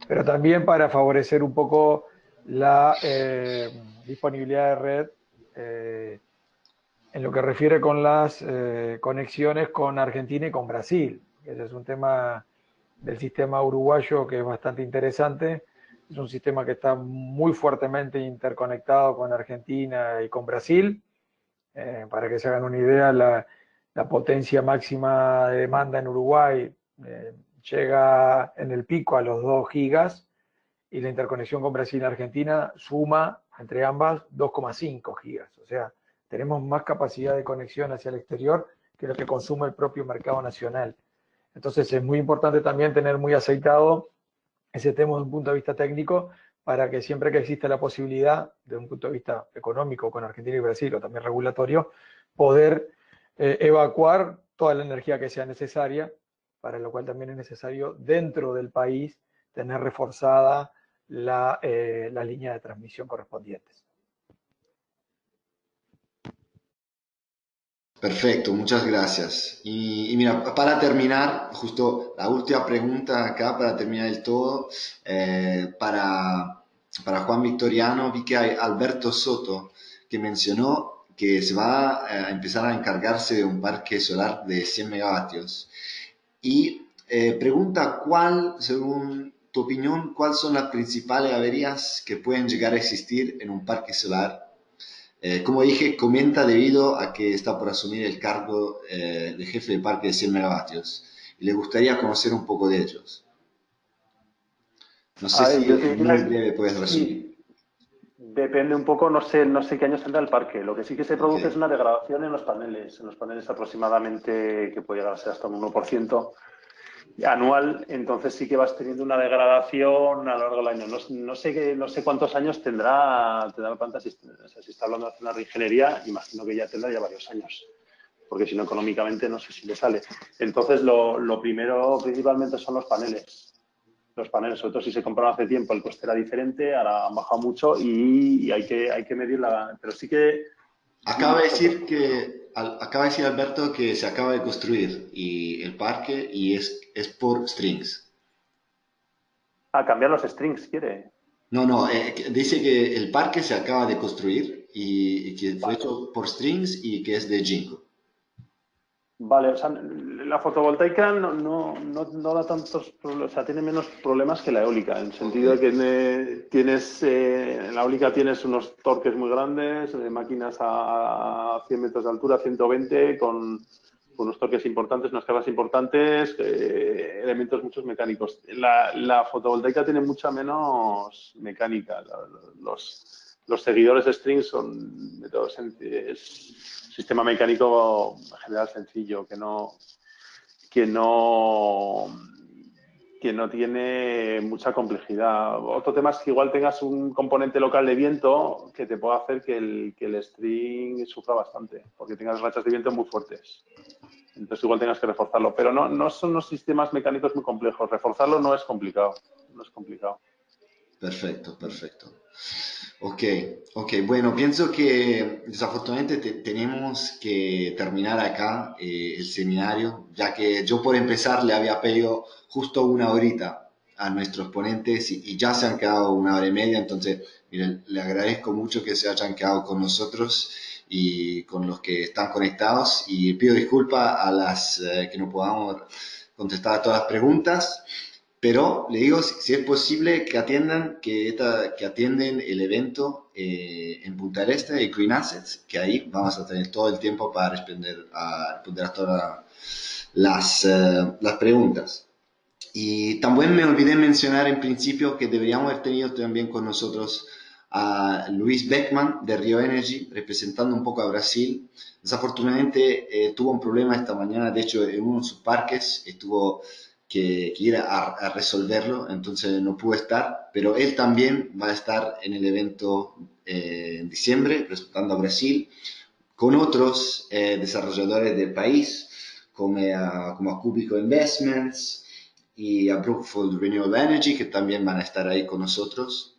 pero también para favorecer un poco la disponibilidad de red en lo que refiere con las conexiones con Argentina y con Brasil. Ese es un tema del sistema uruguayo que es bastante interesante. Es un sistema que está muy fuertemente interconectado con Argentina y con Brasil. Para que se hagan una idea, la potencia máxima de demanda en Uruguay llega en el pico a los 2 gigas y la interconexión con Brasil y Argentina suma entre ambas 2,5 gigas. O sea, tenemos más capacidad de conexión hacia el exterior que lo que consume el propio mercado nacional. Entonces es muy importante también tener muy aceitado ese tema desde un punto de vista técnico para que siempre que exista la posibilidad, desde un punto de vista económico con Argentina y Brasil, o también regulatorio, poder evacuar toda la energía que sea necesaria, para lo cual también es necesario dentro del país tener reforzada la línea de transmisión correspondientes. Perfecto, muchas gracias. Y mira, para terminar, justo la última pregunta acá, para terminar el todo, para Juan Victoriano, vi que hay Alberto Soto que mencionó que se va a empezar a encargarse de un parque solar de 100 megavatios. Y pregunta según tu opinión, cuáles son las principales averías que pueden llegar a existir en un parque solar. Como dije, comenta debido a que está por asumir el cargo de jefe de parque de 100 megavatios y le gustaría conocer un poco de ellos. No sé si en muy breve puedes resumir. Sí, depende un poco, no sé qué años tendrá el parque. Lo que sí que se produce es una degradación en los paneles aproximadamente que puede llegar a ser hasta un 1% anual, entonces sí que vas teniendo una degradación a lo largo del año. No sé cuántos años tendrá la planta, si está hablando de hacer una reingeniería, imagino que ya tendrá varios años, porque si no económicamente no sé si le sale. Entonces lo primero principalmente son los paneles. Los paneles, sobre todo si se compraron hace tiempo, el coste era diferente, ahora han bajado mucho y hay que medirla, pero sí que... Acaba de decir Alberto que se acaba de construir el parque y es por strings. Cambiar los strings, ¿quiere? No, dice que el parque se acaba de construir y que fue hecho por strings y que es de Jinko. Vale, o sea, la fotovoltaica no da tantos problemas, o sea, tiene menos problemas que la eólica, en el sentido de que en la eólica tienes unos torques muy grandes, máquinas a 100 metros de altura, 120, con unos torques importantes, unas cargas importantes, elementos muchos mecánicos. La fotovoltaica tiene mucha menos mecánica. Los seguidores de string son métodos sistema mecánico en general sencillo, que no tiene mucha complejidad. Otro tema es que igual tengas un componente local de viento que te pueda hacer que el string sufra bastante, porque tengas rachas de viento muy fuertes. Entonces igual tengas que reforzarlo. Pero no son unos sistemas mecánicos muy complejos. Reforzarlo no es complicado. No es complicado. Perfecto, perfecto. Ok, ok. Bueno, pienso que desafortunadamente tenemos que terminar acá el seminario, ya que yo por empezar le había pedido justo una horita a nuestros ponentes y ya se han quedado una hora y media, entonces miren, le agradezco mucho que se hayan quedado con nosotros y con los que están conectados y pido disculpas a las que no podamos contestar a todas las preguntas. Pero le digo, si es posible que atiendan, que atienden el evento en Punta del Este de Green Assets, que ahí vamos a tener todo el tiempo para responder a todas las preguntas. Y también me olvidé mencionar en principio que deberíamos haber tenido también con nosotros a Luis Beckman de Rio Energy, representando un poco a Brasil. Desafortunadamente tuvo un problema esta mañana, de hecho en uno de sus parques estuvo que ir a resolverlo, entonces no pudo estar, pero él también va a estar en el evento en diciembre, representando a Brasil, con otros desarrolladores del país, como a Cubico Investments y a Brookfield Renewable Energy, que también van a estar ahí con nosotros.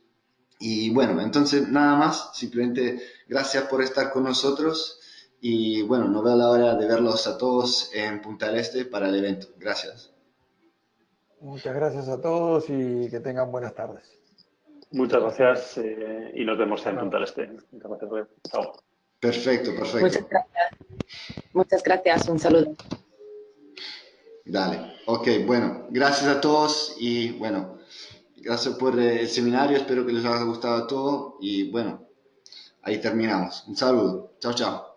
Y bueno, entonces nada más, simplemente gracias por estar con nosotros y bueno, no veo la hora de verlos a todos en Punta del Este para el evento. Gracias. Muchas gracias a todos y que tengan buenas tardes. Muchas gracias y nos vemos en Bueno. Punta del Este. Muchas gracias, Rubén. Chao. Perfecto, perfecto. Muchas gracias. Muchas gracias. Un saludo. Dale. Ok, bueno, gracias a todos y bueno, gracias por el seminario, espero que les haya gustado todo y bueno, ahí terminamos. Un saludo. Chao, chao.